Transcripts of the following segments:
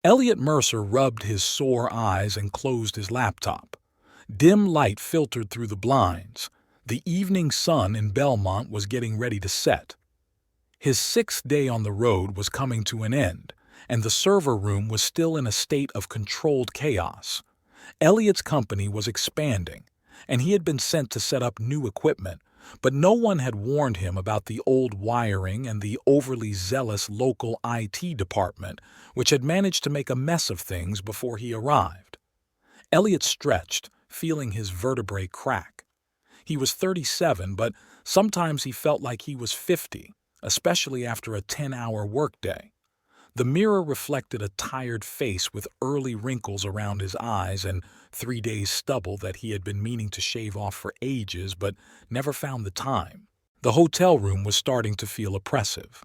Elliot Mercer rubbed his sore eyes and closed his laptop. Dim light filtered through the blinds. The evening sun in Belmont was getting ready to set. His sixth day on the road was coming to an end, and the server room was still in a state of controlled chaos. Elliot's company was expanding, and he had been sent to set up new equipment, but no one had warned him about the old wiring and the overly zealous local IT department, which had managed to make a mess of things before he arrived. Elliot stretched, feeling his vertebrae crack. He was 37, but sometimes he felt like he was 50, especially after a 10-hour workday. The mirror reflected a tired face with early wrinkles around his eyes and 3 days stubble that he had been meaning to shave off for ages but never found the time. The hotel room was starting to feel oppressive.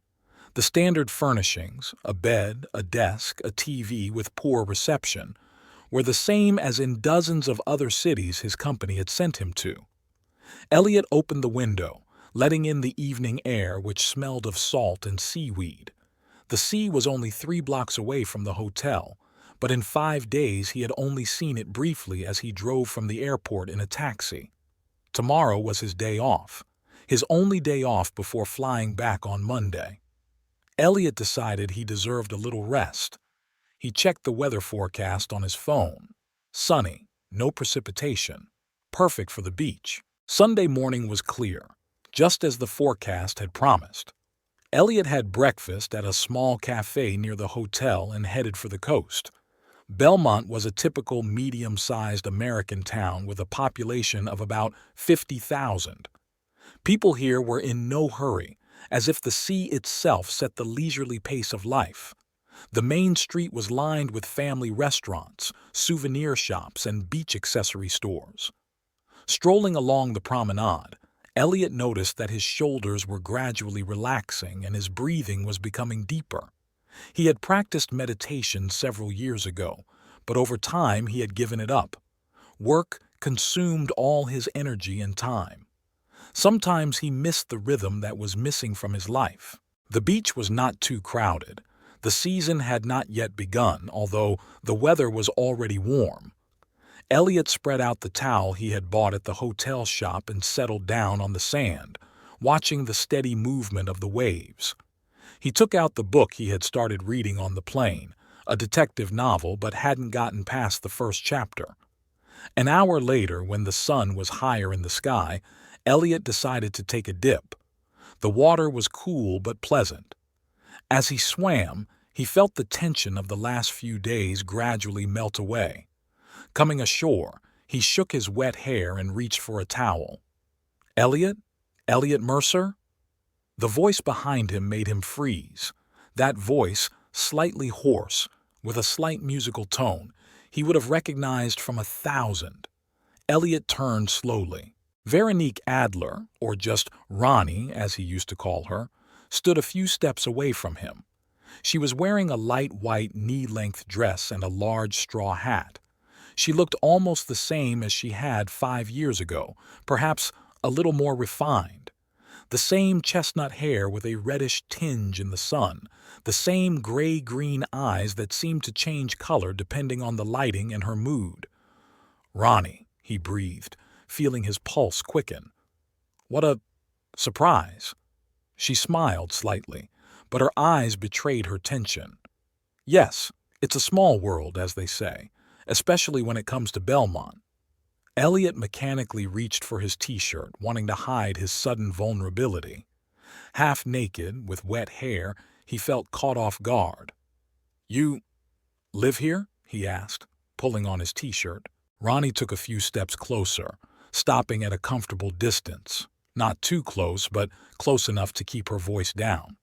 The standard furnishings, a bed, a desk, a TV with poor reception, were the same as in dozens of other cities his company had sent him to. Elliot opened the window, letting in the evening air which smelled of salt and seaweed. The sea was only 3 blocks away from the hotel, but in 5 days he had only seen it briefly as he drove from the airport in a taxi. Tomorrow was his day off, his only day off before flying back on Monday. Elliot decided he deserved a little rest. He checked the weather forecast on his phone. Sunny, no precipitation, perfect for the beach. Sunday morning was clear, just as the forecast had promised. Elliot had breakfast at a small cafe near the hotel and headed for the coast. Belmont was a typical medium-sized American town with a population of about 50,000. People here were in no hurry, as if the sea itself set the leisurely pace of life. The main street was lined with family restaurants, souvenir shops, and beach accessory stores. Strolling along the promenade, Elliot noticed that his shoulders were gradually relaxing and his breathing was becoming deeper. He had practiced meditation several years ago, but over time he had given it up. Work consumed all his energy and time. Sometimes he missed the rhythm that was missing from his life. The beach was not too crowded. The season had not yet begun, although the weather was already warm. Elliot spread out the towel he had bought at the hotel shop and settled down on the sand, watching the steady movement of the waves. He took out the book he had started reading on the plane, a detective novel, but hadn't gotten past the first chapter. An hour later, when the sun was higher in the sky, Elliot decided to take a dip. The water was cool but pleasant. As he swam, he felt the tension of the last few days gradually melt away. Coming ashore, he shook his wet hair and reached for a towel. "Elliot? Elliot Mercer?" The voice behind him made him freeze. That voice, slightly hoarse, with a slight musical tone, he would have recognized from 1,000. Elliot turned slowly. Veronique Adler, or just Ronnie as he used to call her, stood a few steps away from him. She was wearing a light white knee-length dress and a large straw hat. She looked almost the same as she had 5 years ago, perhaps a little more refined. The same chestnut hair with a reddish tinge in the sun, the same gray-green eyes that seemed to change color depending on the lighting and her mood. "Ronnie," he breathed, feeling his pulse quicken. "What a surprise." She smiled slightly, but her eyes betrayed her tension. "Yes, it's a small world, as they say, especially when it comes to Belmont." Elliot mechanically reached for his t-shirt, wanting to hide his sudden vulnerability. Half naked, with wet hair, he felt caught off guard. "You live here?" he asked, pulling on his t-shirt. Ronnie took a few steps closer, stopping at a comfortable distance. Not too close, but close enough to keep her voice down.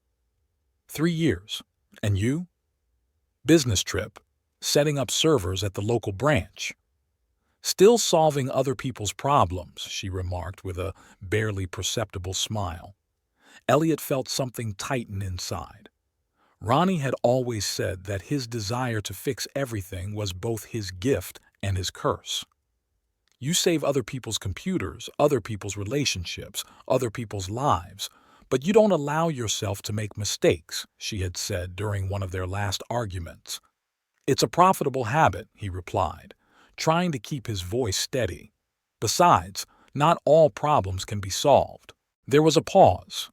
3 years. And you?" "Business trip. Setting up servers at the local branch." "Still solving other people's problems," she remarked with a barely perceptible smile. Elliot felt something tighten inside. Ronnie had always said that his desire to fix everything was both his gift and his curse. "You save other people's computers, other people's relationships, other people's lives, but you don't allow yourself to make mistakes," she had said during one of their last arguments. "It's a profitable habit," he replied, trying to keep his voice steady. "Besides, not all problems can be solved." There was a pause.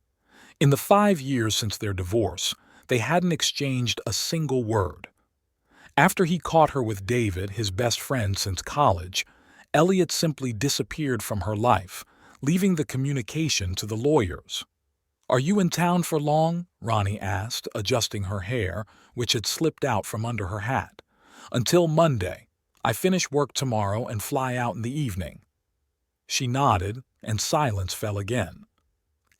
In the 5 years since their divorce, they hadn't exchanged a single word. After he caught her with David, his best friend since college, Elliot simply disappeared from her life, leaving the communication to the lawyers. "Are you in town for long?" Ronnie asked, adjusting her hair, which had slipped out from under her hat. "Until Monday. I finish work tomorrow and fly out in the evening." She nodded, and silence fell again.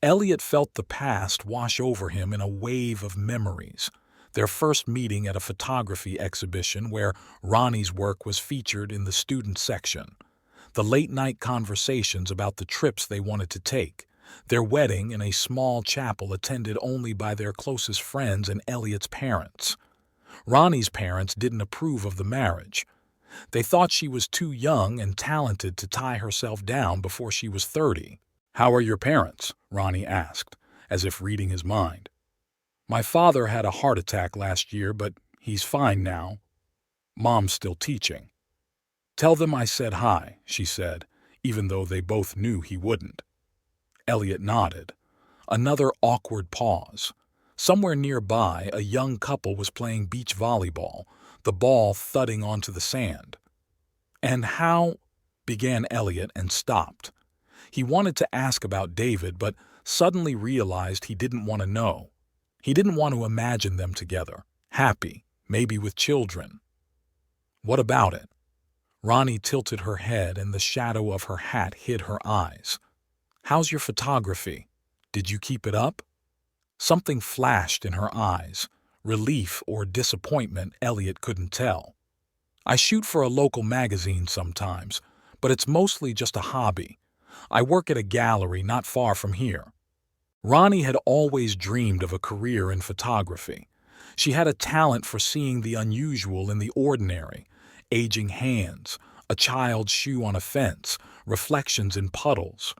Elliot felt the past wash over him in a wave of memories. Their first meeting at a photography exhibition where Ronnie's work was featured in the student section. The late-night conversations about the trips they wanted to take. Their wedding in a small chapel attended only by their closest friends and Elliot's parents. Ronnie's parents didn't approve of the marriage. They thought she was too young and talented to tie herself down before she was 30. "How are your parents?" Ronnie asked, as if reading his mind. "My father had a heart attack last year, but he's fine now. Mom's still teaching." "Tell them I said hi," she said, even though they both knew he wouldn't. Elliot nodded. Another awkward pause. Somewhere nearby, a young couple was playing beach volleyball, the ball thudding onto the sand. "And how—" began Elliot and stopped. He wanted to ask about David, but suddenly realized he didn't want to know. He didn't want to imagine them together, happy, maybe with children. "What about it?" Ronnie tilted her head and the shadow of her hat hid her eyes. "How's your photography? Did you keep it up?" Something flashed in her eyes, relief or disappointment Elliot couldn't tell. "I shoot for a local magazine sometimes, but it's mostly just a hobby. I work at a gallery not far from here." Ronnie had always dreamed of a career in photography. She had a talent for seeing the unusual in the ordinary, aging hands, a child's shoe on a fence, reflections in puddles.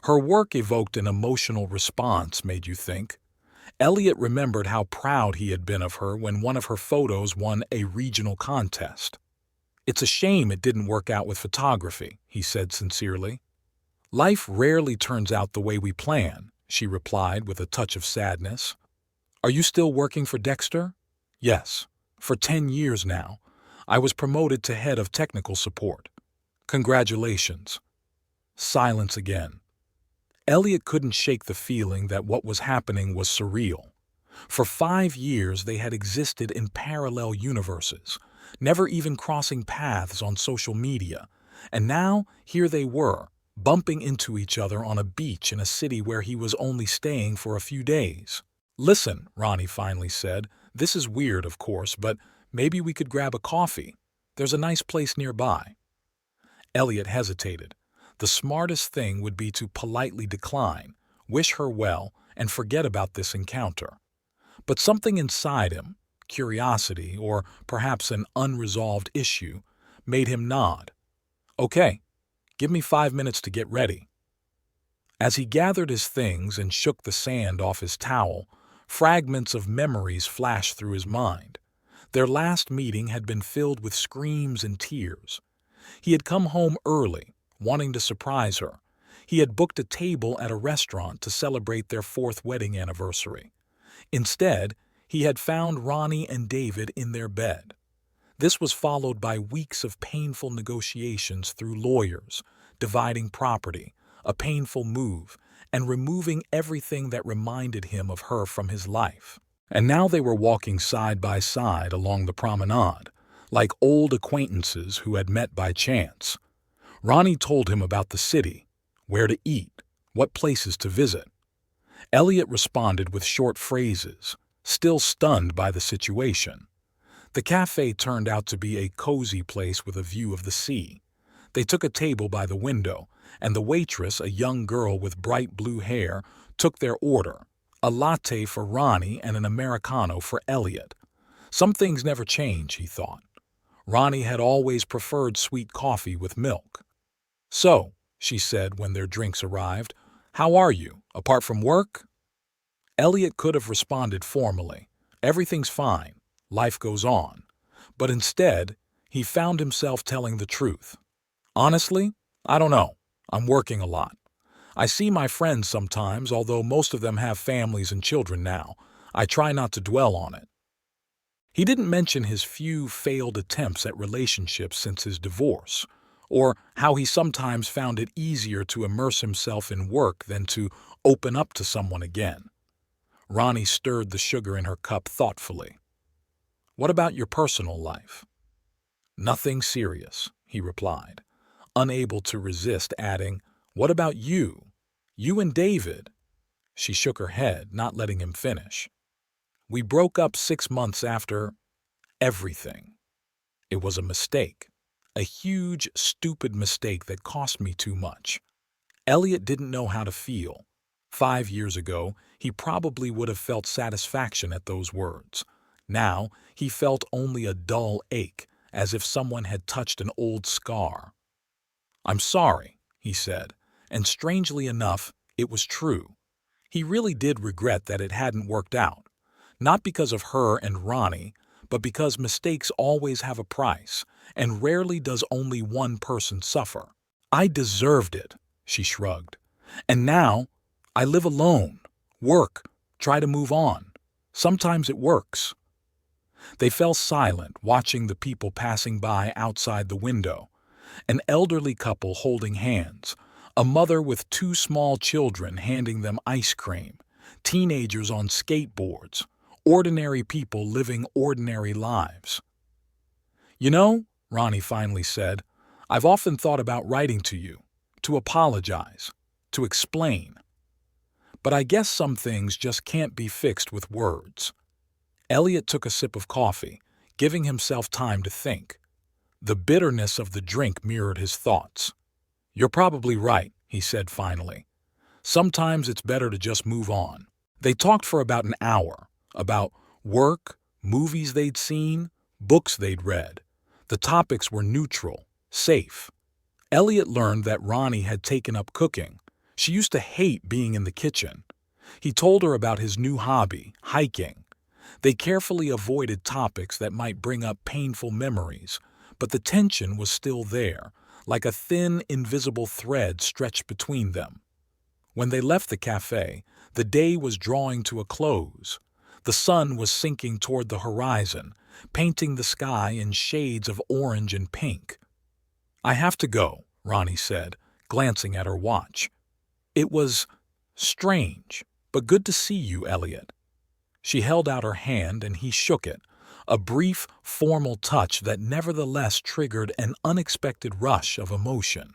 Her work evoked an emotional response, made you think. Elliot remembered how proud he had been of her when one of her photos won a regional contest. "It's a shame it didn't work out with photography," he said sincerely. "Life rarely turns out the way we plan," she replied with a touch of sadness. "Are you still working for Dexter?" "Yes, for 10 years now. I was promoted to head of technical support." "Congratulations." Silence again. Elliot couldn't shake the feeling that what was happening was surreal. For 5 years they had existed in parallel universes, never even crossing paths on social media, and now here they were, bumping into each other on a beach in a city where he was only staying for a few days. "Listen," Ronnie finally said, "this is weird, of course, but maybe we could grab a coffee. There's a nice place nearby." Elliot hesitated. The smartest thing would be to politely decline, wish her well, and forget about this encounter. But something inside him, curiosity or perhaps an unresolved issue, made him nod. "Okay, give me 5 minutes to get ready." As he gathered his things and shook the sand off his towel, fragments of memories flashed through his mind. Their last meeting had been filled with screams and tears. He had come home early, wanting to surprise her. He had booked a table at a restaurant to celebrate their 4th wedding anniversary. Instead, he had found Ronnie and David in their bed. This was followed by weeks of painful negotiations through lawyers, dividing property, a painful move, and removing everything that reminded him of her from his life. And now they were walking side by side along the promenade, like old acquaintances who had met by chance. Ronnie told him about the city, where to eat, what places to visit. Elliot responded with short phrases, still stunned by the situation. The cafe turned out to be a cozy place with a view of the sea. They took a table by the window, and the waitress, a young girl with bright blue hair, took their order, a latte for Ronnie and an Americano for Elliot. Some things never change, he thought. Ronnie had always preferred sweet coffee with milk. "So," she said when their drinks arrived, "how are you, apart from work?" Elliot could have responded formally, "Everything's fine, life goes on." But instead, he found himself telling the truth. Honestly, I don't know. I'm working a lot. I see my friends sometimes, although most of them have families and children now. I try not to dwell on it. He didn't mention his few failed attempts at relationships since his divorce, or how he sometimes found it easier to immerse himself in work than to open up to someone again. Ronnie stirred the sugar in her cup thoughtfully. What about your personal life? Nothing serious, he replied, unable to resist adding, what about you? You and David? She shook her head, not letting him finish. We broke up 6 months after everything. It was a mistake. A huge, stupid mistake that cost me too much. Elliot didn't know how to feel. 5 years ago, he probably would have felt satisfaction at those words. Now, he felt only a dull ache, as if someone had touched an old scar. I'm sorry, he said, and strangely enough, it was true. He really did regret that it hadn't worked out. Not because of her and Ronnie, but because mistakes always have a price, and rarely does only one person suffer. I deserved it, she shrugged. And now, I live alone, work, try to move on. Sometimes it works. They fell silent, watching the people passing by outside the window. An elderly couple holding hands, a mother with 2 small children handing them ice cream, teenagers on skateboards, ordinary people living ordinary lives. You know, Ronnie finally said, I've often thought about writing to you, to apologize, to explain. But I guess some things just can't be fixed with words. Elliot took a sip of coffee, giving himself time to think. The bitterness of the drink mirrored his thoughts. You're probably right, he said finally. Sometimes it's better to just move on. They talked for about an hour, about work, movies they'd seen, books they'd read. The topics were neutral, safe. Elliot learned that Ronnie had taken up cooking. She used to hate being in the kitchen. He told her about his new hobby, hiking. They carefully avoided topics that might bring up painful memories, but the tension was still there, like a thin, invisible thread stretched between them. When they left the cafe, the day was drawing to a close. The sun was sinking toward the horizon, painting the sky in shades of orange and pink. I have to go, Ronnie said, glancing at her watch. It was strange, but good to see you, Elliot. She held out her hand and he shook it, a brief, formal touch that nevertheless triggered an unexpected rush of emotion.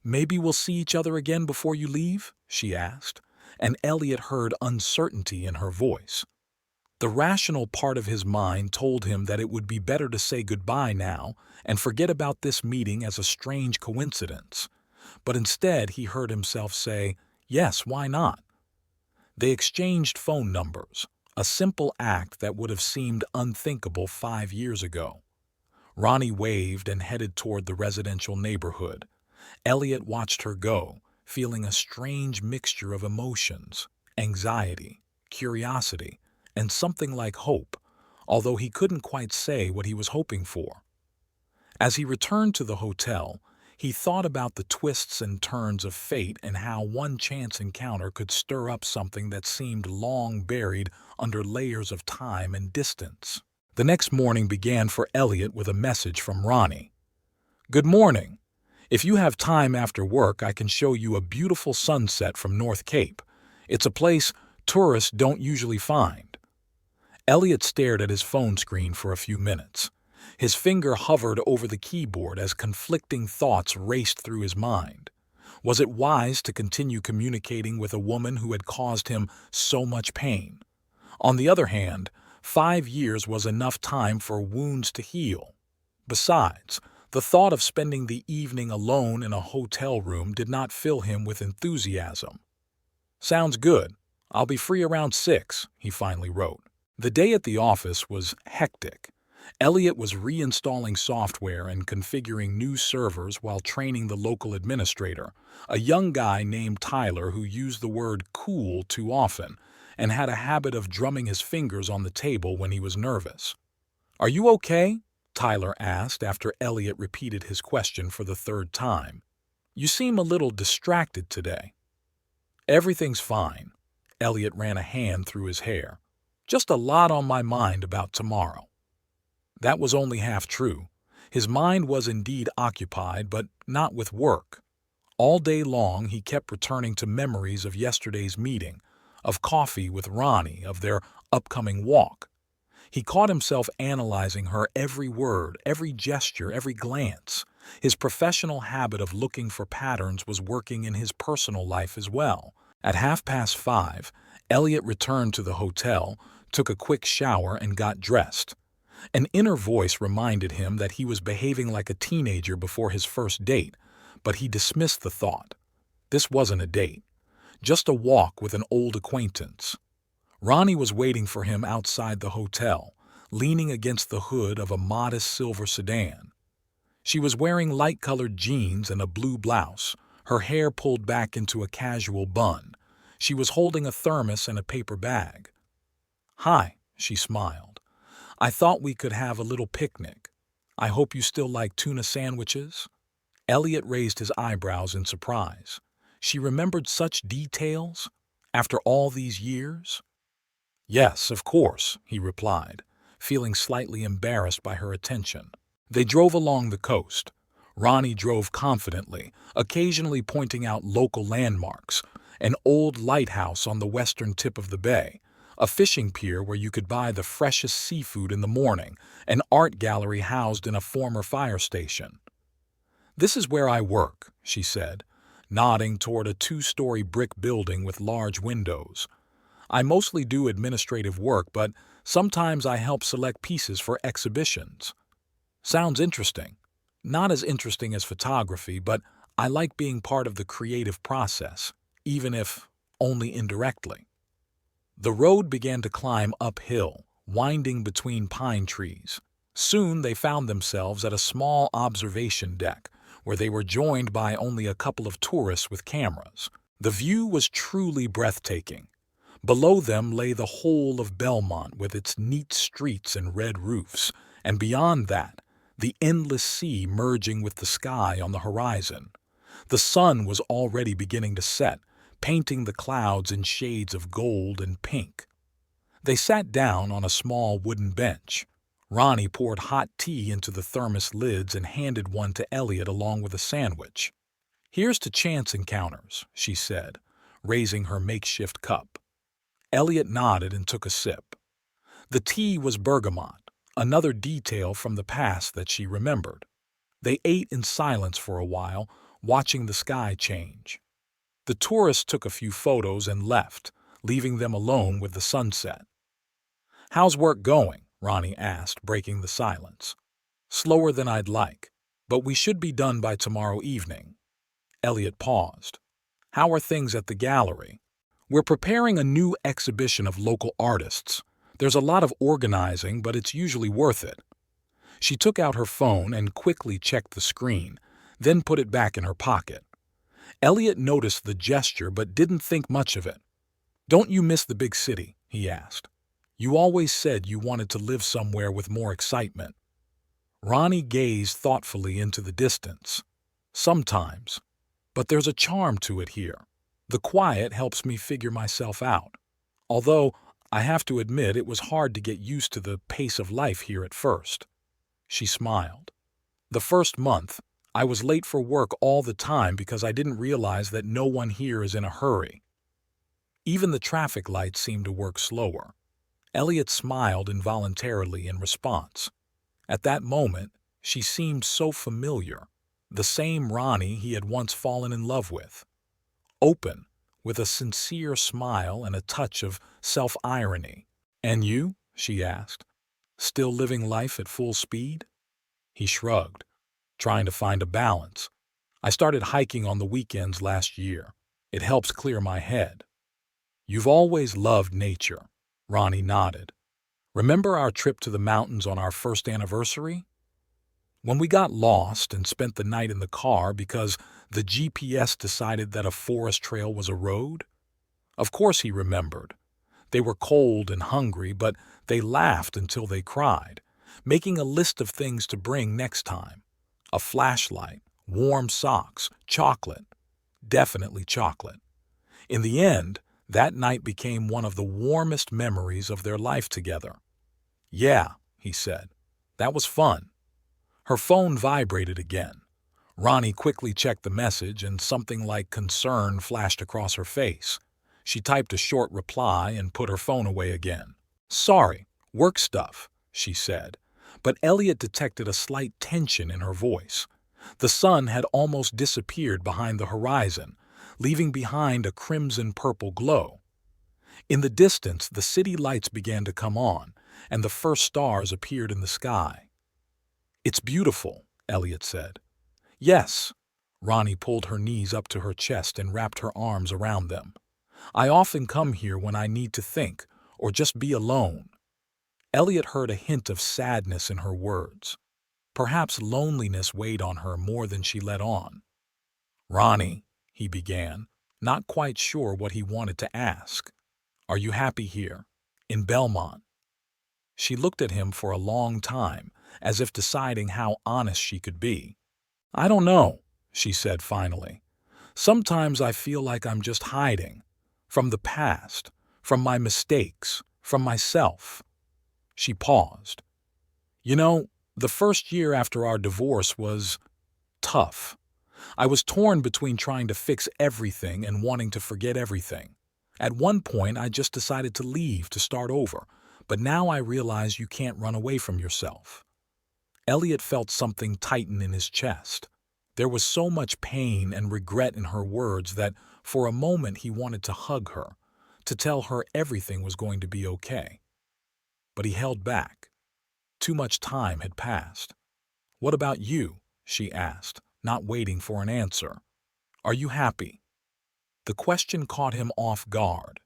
Maybe we'll see each other again before you leave? She asked, and Elliot heard uncertainty in her voice. The rational part of his mind told him that it would be better to say goodbye now and forget about this meeting as a strange coincidence. But instead he heard himself say, yes, why not? They exchanged phone numbers, a simple act that would have seemed unthinkable 5 years ago. Ronnie waved and headed toward the residential neighborhood. Elliot watched her go, feeling a strange mixture of emotions, anxiety, curiosity, and something like hope, although he couldn't quite say what he was hoping for. As he returned to the hotel, he thought about the twists and turns of fate and how one chance encounter could stir up something that seemed long buried under layers of time and distance. The next morning began for Elliot with a message from Ronnie. Good morning. If you have time after work, I can show you a beautiful sunset from North Cape. It's a place tourists don't usually find. Elliot stared at his phone screen for a few minutes. His finger hovered over the keyboard as conflicting thoughts raced through his mind. Was it wise to continue communicating with a woman who had caused him so much pain? On the other hand, 5 years was enough time for wounds to heal. Besides, the thought of spending the evening alone in a hotel room did not fill him with enthusiasm. Sounds good. I'll be free around 6, he finally wrote. The day at the office was hectic. Elliot was reinstalling software and configuring new servers while training the local administrator, a young guy named Tyler who used the word cool too often and had a habit of drumming his fingers on the table when he was nervous. Are you okay? Tyler asked after Elliot repeated his question for the third time. "You seem a little distracted today." "Everything's fine." Elliot ran a hand through his hair. "Just a lot on my mind about tomorrow." That was only half true. His mind was indeed occupied, but not with work. All day long he kept returning to memories of yesterday's meeting, of coffee with Ronnie, of their upcoming walk. He caught himself analyzing her every word, every gesture, every glance. His professional habit of looking for patterns was working in his personal life as well. At 5:30, Elliot returned to the hotel, took a quick shower, and got dressed. An inner voice reminded him that he was behaving like a teenager before his first date, but he dismissed the thought. This wasn't a date, just a walk with an old acquaintance. Ronnie was waiting for him outside the hotel, leaning against the hood of a modest silver sedan. She was wearing light-colored jeans and a blue blouse, her hair pulled back into a casual bun. She was holding a thermos and a paper bag. "Hi," she smiled. "I thought we could have a little picnic. I hope you still like tuna sandwiches?" Elliot raised his eyebrows in surprise. She remembered such details? After all these years? "Yes, of course," he replied, feeling slightly embarrassed by her attention. They drove along the coast. Ronnie drove confidently, occasionally pointing out local landmarks, an old lighthouse on the western tip of the bay, a fishing pier where you could buy the freshest seafood in the morning, an art gallery housed in a former fire station. "This is where I work," she said, nodding toward a 2-story brick building with large windows. "I mostly do administrative work, but sometimes I help select pieces for exhibitions." "Sounds interesting." "Not as interesting as photography, but I like being part of the creative process, even if only indirectly." The road began to climb uphill, winding between pine trees. Soon they found themselves at a small observation deck, where they were joined by only a couple of tourists with cameras. The view was truly breathtaking. Below them lay the whole of Belmont with its neat streets and red roofs, and beyond that, the endless sea merging with the sky on the horizon. The sun was already beginning to set, painting the clouds in shades of gold and pink. They sat down on a small wooden bench. Ronnie poured hot tea into the thermos lids and handed one to Elliot along with a sandwich. "Here's to chance encounters," she said, raising her makeshift cup. Elliot nodded and took a sip. The tea was bergamot, another detail from the past that she remembered. They ate in silence for a while, watching the sky change. The tourists took a few photos and left, leaving them alone with the sunset. "How's work going?" Ronnie asked, breaking the silence. "Slower than I'd like, but we should be done by tomorrow evening." Elliot paused. "How are things at the gallery?" "We're preparing a new exhibition of local artists. There's a lot of organizing, but it's usually worth it." She took out her phone and quickly checked the screen, then put it back in her pocket. Elliot noticed the gesture but didn't think much of it. "Don't you miss the big city?" he asked. "You always said you wanted to live somewhere with more excitement." Ronnie gazed thoughtfully into the distance. "Sometimes. But there's a charm to it here. The quiet helps me figure myself out. Although, I have to admit it was hard to get used to the pace of life here at first." She smiled. "The first month, I was late for work all the time because I didn't realize that no one here is in a hurry. Even the traffic lights seem to work slower." Elliot smiled involuntarily in response. At that moment, she seemed so familiar, the same Ronnie he had once fallen in love with. Open, with a sincere smile and a touch of self-irony. "And you?" she asked. "Still living life at full speed?" He shrugged, trying to find a balance. "I started hiking on the weekends last year. It helps clear my head." "You've always loved nature." Ronnie nodded. "Remember our trip to the mountains on our first anniversary? When we got lost and spent the night in the car because the GPS decided that a forest trail was a road?" Of course he remembered. They were cold and hungry, but they laughed until they cried. making a list of things to bring next time. A flashlight, warm socks, chocolate. Definitely chocolate. In the end, that night became one of the warmest memories of their life together. "Yeah," he said. "That was fun." Her phone vibrated again. Ronnie quickly checked the message and something like concern flashed across her face. She typed a short reply and put her phone away again. "Sorry, work stuff," she said, but Elliot detected a slight tension in her voice. The sun had almost disappeared behind the horizon, leaving behind a crimson-purple glow. In the distance, the city lights began to come on, and the first stars appeared in the sky. "It's beautiful," Elliot said. "Yes." Ronnie pulled her knees up to her chest and wrapped her arms around them. "I often come here when I need to think, or just be alone." Elliot heard a hint of sadness in her words. Perhaps loneliness weighed on her more than she let on. "Ronnie," he began, not quite sure what he wanted to ask. "Are you happy here, in Belmont?" She looked at him for a long time, as if deciding how honest she could be. "I don't know," she said finally. "Sometimes I feel like I'm just hiding. From the past, from my mistakes, from myself." She paused. "You know, the first year after our divorce was tough. I was torn between trying to fix everything and wanting to forget everything. At one point, I just decided to leave to start over, but now I realize you can't run away from yourself." Elliot felt something tighten in his chest. There was so much pain and regret in her words that for a moment he wanted to hug her, to tell her everything was going to be okay. But he held back. Too much time had passed. "What about you?" she asked, not waiting for an answer. "Are you happy?" The question caught him off guard.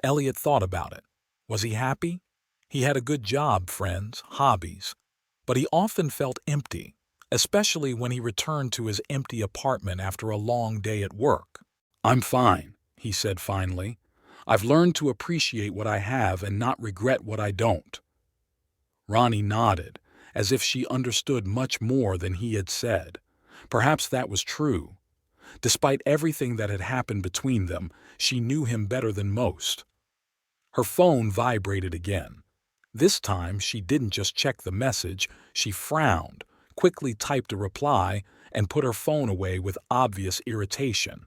Elliot thought about it. Was he happy? He had a good job, friends, hobbies. But he often felt empty, especially when he returned to his empty apartment after a long day at work. "I'm fine," he said finally. "I've learned to appreciate what I have and not regret what I don't." Ronnie nodded, as if she understood much more than he had said. Perhaps that was true. Despite everything that had happened between them, she knew him better than most. Her phone vibrated again. This time, she didn't just check the message, she frowned, quickly typed a reply, and put her phone away with obvious irritation.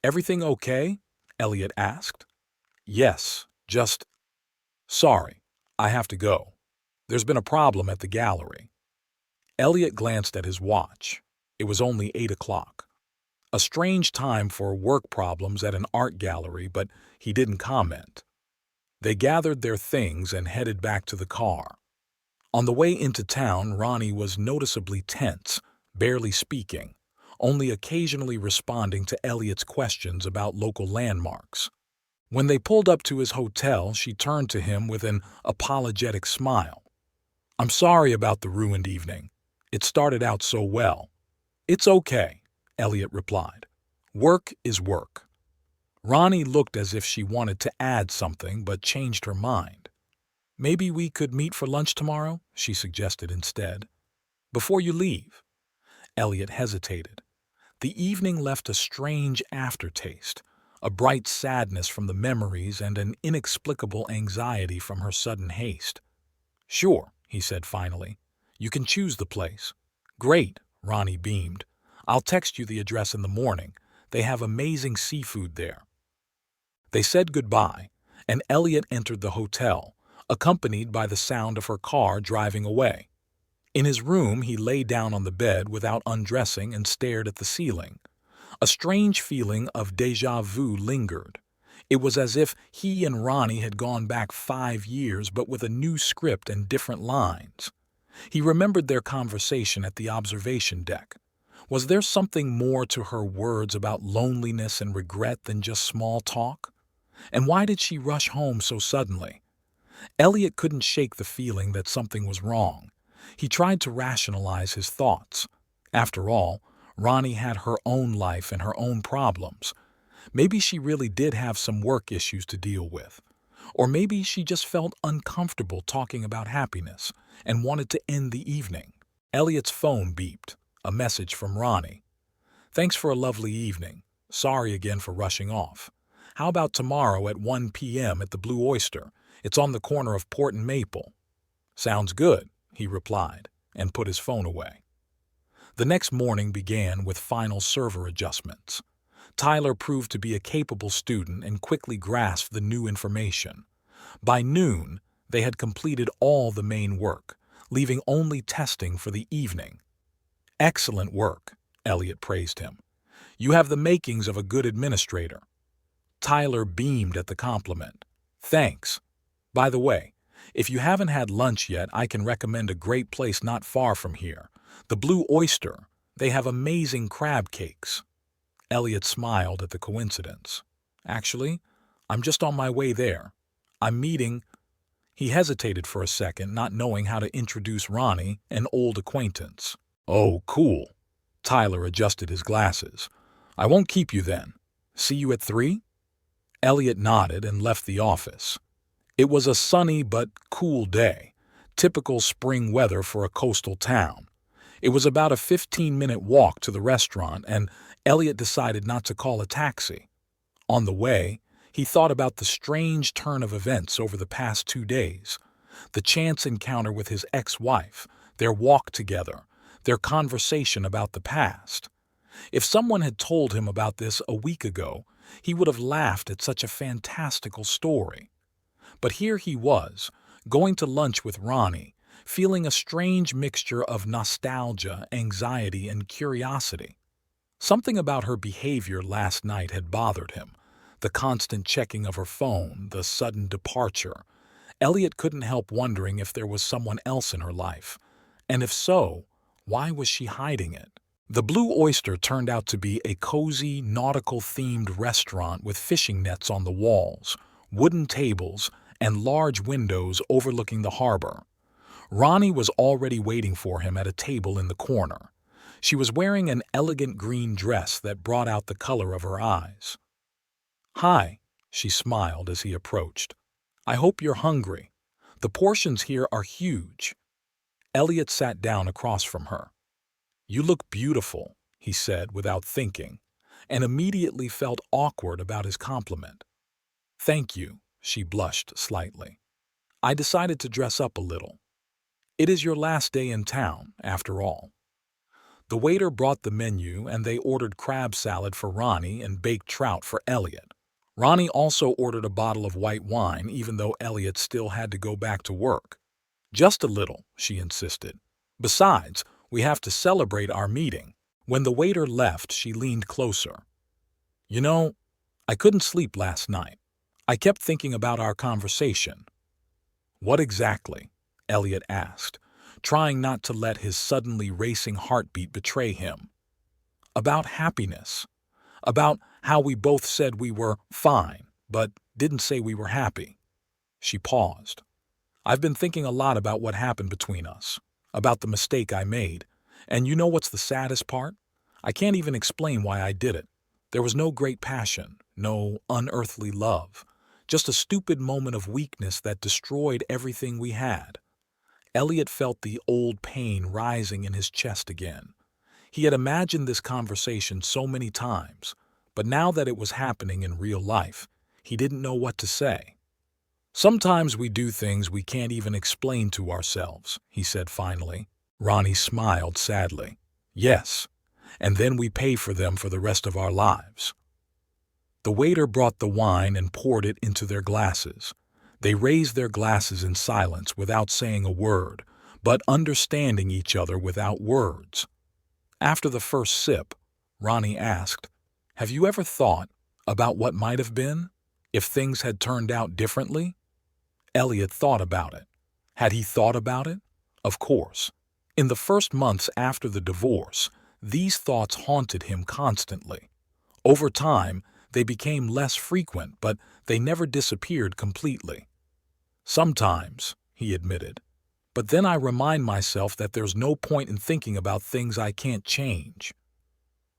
"Everything okay?" Elliot asked. "Yes, just... Sorry, I have to go. There's been a problem at the gallery." Elliot glanced at his watch. It was only 8 o'clock. A strange time for work problems at an art gallery, but he didn't comment. They gathered their things and headed back to the car. On the way into town, Ronnie was noticeably tense, barely speaking, only occasionally responding to Elliot's questions about local landmarks. When they pulled up to his hotel, she turned to him with an apologetic smile. "I'm sorry about the ruined evening. It started out so well." "It's okay," Elliot replied. "Work is work." Ronnie looked as if she wanted to add something but changed her mind. "Maybe we could meet for lunch tomorrow," she suggested instead. "Before you leave." Elliot hesitated. The evening left a strange aftertaste, a bright sadness from the memories and an inexplicable anxiety from her sudden haste. "Sure," he said finally. "You can choose the place." "Great," Ronnie beamed. "I'll text you the address in the morning. They have amazing seafood there." They said goodbye, and Elliot entered the hotel, accompanied by the sound of her car driving away. In his room, he lay down on the bed without undressing and stared at the ceiling. A strange feeling of déjà vu lingered. It was as if he and Ronnie had gone back 5 years but with a new script and different lines. He remembered their conversation at the observation deck. Was there something more to her words about loneliness and regret than just small talk? And why did she rush home so suddenly? Elliot couldn't shake the feeling that something was wrong. He tried to rationalize his thoughts. After all, Ronnie had her own life and her own problems. Maybe she really did have some work issues to deal with. Or maybe she just felt uncomfortable talking about happiness and wanted to end the evening. Elliot's phone beeped, a message from Ronnie. "Thanks for a lovely evening. Sorry again for rushing off. How about tomorrow at 1 p.m. at the Blue Oyster? It's on the corner of Port and Maple." "Sounds good," he replied, and put his phone away. The next morning began with final server adjustments. Tyler proved to be a capable student and quickly grasped the new information. By noon, they had completed all the main work, leaving only testing for the evening. "Excellent work," Elliot praised him. "You have the makings of a good administrator." Tyler beamed at the compliment. "Thanks. By the way, if you haven't had lunch yet, I can recommend a great place not far from here. The Blue Oyster. They have amazing crab cakes." Elliot smiled at the coincidence. "Actually, I'm just on my way there. I'm meeting—" He hesitated for a second, not knowing how to introduce Ronnie, an old acquaintance. "Oh, cool." Tyler adjusted his glasses. "I won't keep you then. See you at 3? Elliot nodded and left the office. It was a sunny but cool day, typical spring weather for a coastal town. It was about a 15-minute walk to the restaurant, and Elliot decided not to call a taxi. On the way, he thought about the strange turn of events over the past 2 days. The chance encounter with his ex-wife, their walk together, their conversation about the past. If someone had told him about this a week ago, he would have laughed at such a fantastical story. But here he was, going to lunch with Ronnie, feeling a strange mixture of nostalgia, anxiety, and curiosity. Something about her behavior last night had bothered him. The constant checking of her phone, the sudden departure. Elliot couldn't help wondering if there was someone else in her life. And if so, why was she hiding it? The Blue Oyster turned out to be a cozy, nautical-themed restaurant with fishing nets on the walls, wooden tables, and large windows overlooking the harbor. Ronnie was already waiting for him at a table in the corner. She was wearing an elegant green dress that brought out the color of her eyes. "Hi," she smiled as he approached. "I hope you're hungry. The portions here are huge." Elliot sat down across from her. "You look beautiful," he said without thinking, and immediately felt awkward about his compliment. "Thank you," she blushed slightly. "I decided to dress up a little. It is your last day in town, after all." The waiter brought the menu, and they ordered crab salad for Ronnie and baked trout for Elliot. Ronnie also ordered a bottle of white wine, even though Elliot still had to go back to work. "Just a little," she insisted. "Besides, we have to celebrate our meeting." When the waiter left, she leaned closer. "You know, I couldn't sleep last night. I kept thinking about our conversation." "What exactly?" Elliot asked, trying not to let his suddenly racing heartbeat betray him. "About happiness. About how we both said we were fine, but didn't say we were happy." She paused. "I've been thinking a lot about what happened between us, about the mistake I made. And you know what's the saddest part? I can't even explain why I did it. There was no great passion, no unearthly love, just a stupid moment of weakness that destroyed everything we had." Elliot felt the old pain rising in his chest again. He had imagined this conversation so many times, but now that it was happening in real life, he didn't know what to say. "Sometimes we do things we can't even explain to ourselves," he said finally. Ronnie smiled sadly. "Yes, and then we pay for them for the rest of our lives." The waiter brought the wine and poured it into their glasses. They raised their glasses in silence without saying a word, but understanding each other without words. After the first sip, Ronnie asked, "Have you ever thought about what might have been, if things had turned out differently?" Elliot thought about it. Had he thought about it? Of course. In the first months after the divorce, these thoughts haunted him constantly. Over time, they became less frequent, but they never disappeared completely. "Sometimes," he admitted, "but then I remind myself that there's no point in thinking about things I can't change."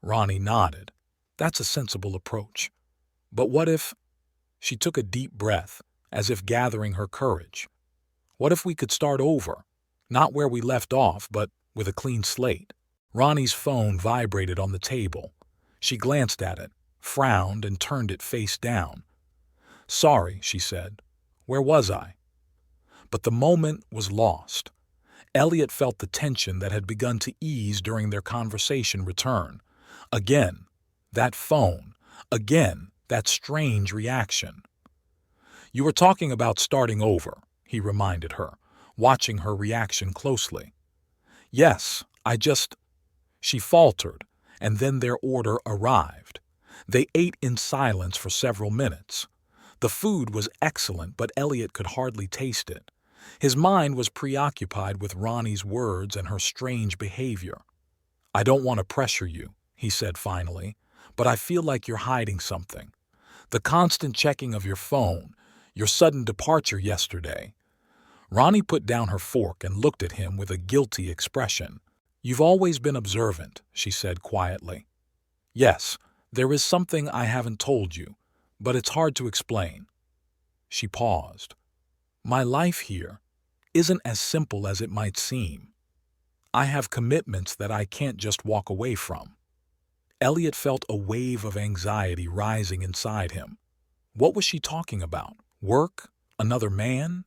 Ronnie nodded. "That's a sensible approach. But what if—" She took a deep breath, as if gathering her courage. What if we could start over? Not where we left off, but with a clean slate. Ronnie's phone vibrated on the table. She glanced at it, frowned, and turned it face down. "Sorry," she said. "Where was I?" But the moment was lost. Elliot felt the tension that had begun to ease during their conversation return. Again, that phone. Again, that strange reaction. "You were talking about starting over," he reminded her, watching her reaction closely. "Yes, She faltered, and then their order arrived. They ate in silence for several minutes. The food was excellent, but Elliot could hardly taste it. His mind was preoccupied with Ronnie's words and her strange behavior. "I don't want to pressure you," he said finally, "but I feel like you're hiding something. The constant checking of your phone, your sudden departure yesterday." Ronnie put down her fork and looked at him with a guilty expression. "You've always been observant," she said quietly. "Yes, there is something I haven't told you, but it's hard to explain." She paused. "My life here isn't as simple as it might seem. I have commitments that I can't just walk away from." Elliot felt a wave of anxiety rising inside him. What was she talking about? Work? Another man?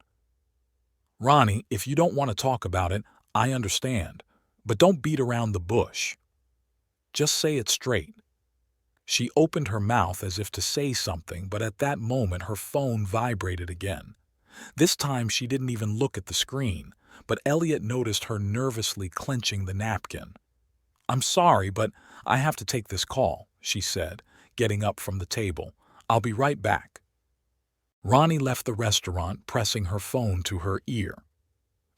"Ronnie, if you don't want to talk about it, I understand. But don't beat around the bush. Just say it straight." She opened her mouth as if to say something, but at that moment her phone vibrated again. This time she didn't even look at the screen, but Elliot noticed her nervously clenching the napkin. "I'm sorry, but I have to take this call," she said, getting up from the table. "I'll be right back." Ronnie left the restaurant, pressing her phone to her ear.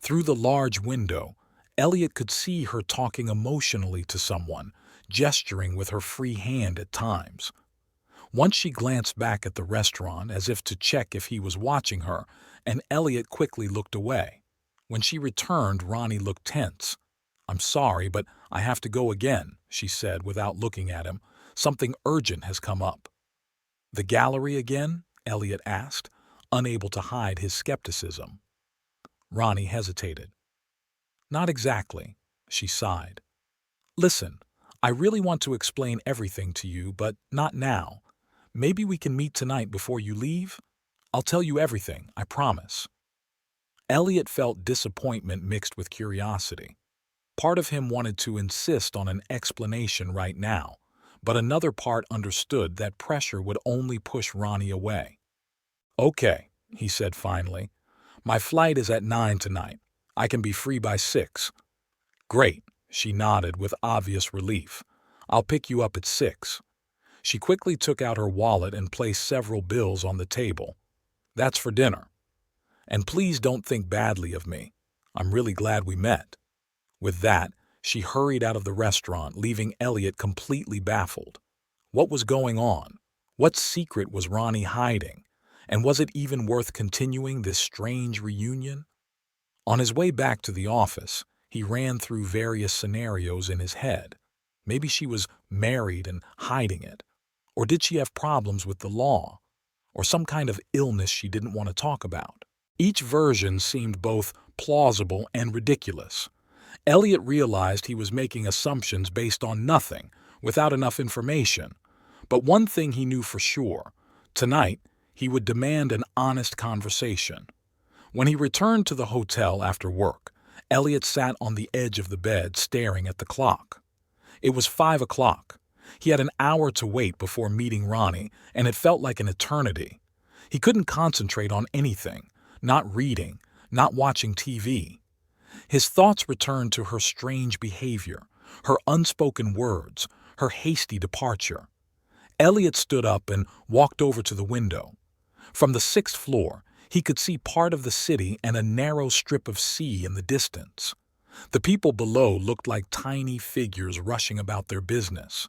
Through the large window, Elliot could see her talking emotionally to someone, gesturing with her free hand at times. Once she glanced back at the restaurant as if to check if he was watching her, and Elliot quickly looked away. When she returned, Ronnie looked tense. "I'm sorry, but I have to go again," she said without looking at him. "Something urgent has come up." "The gallery again?" Elliot asked, unable to hide his skepticism. Ronnie hesitated. "Not exactly," she sighed. "Listen, I really want to explain everything to you, but not now. Maybe we can meet tonight before you leave? I'll tell you everything, I promise." Elliot felt disappointment mixed with curiosity. Part of him wanted to insist on an explanation right now, but another part understood that pressure would only push Ronnie away. "Okay," he said finally. "My flight is at 9 tonight. I can be free by 6. "Great," she nodded with obvious relief. "I'll pick you up at 6. She quickly took out her wallet and placed several bills on the table. "That's for dinner. And please don't think badly of me. I'm really glad we met." With that, she hurried out of the restaurant, leaving Elliot completely baffled. What was going on? What secret was Ronnie hiding? And was it even worth continuing this strange reunion? On his way back to the office, he ran through various scenarios in his head. Maybe she was married and hiding it. Or did she have problems with the law? Or some kind of illness she didn't want to talk about? Each version seemed both plausible and ridiculous. Elliot realized he was making assumptions based on nothing, without enough information. But one thing he knew for sure: tonight, he would demand an honest conversation. When he returned to the hotel after work, Elliot sat on the edge of the bed staring at the clock. It was 5 o'clock. He had an hour to wait before meeting Ronnie, and it felt like an eternity. He couldn't concentrate on anything, not reading, not watching TV. His thoughts returned to her strange behavior, her unspoken words, her hasty departure. Elliot stood up and walked over to the window. From the 6th floor, he could see part of the city and a narrow strip of sea in the distance. The people below looked like tiny figures rushing about their business.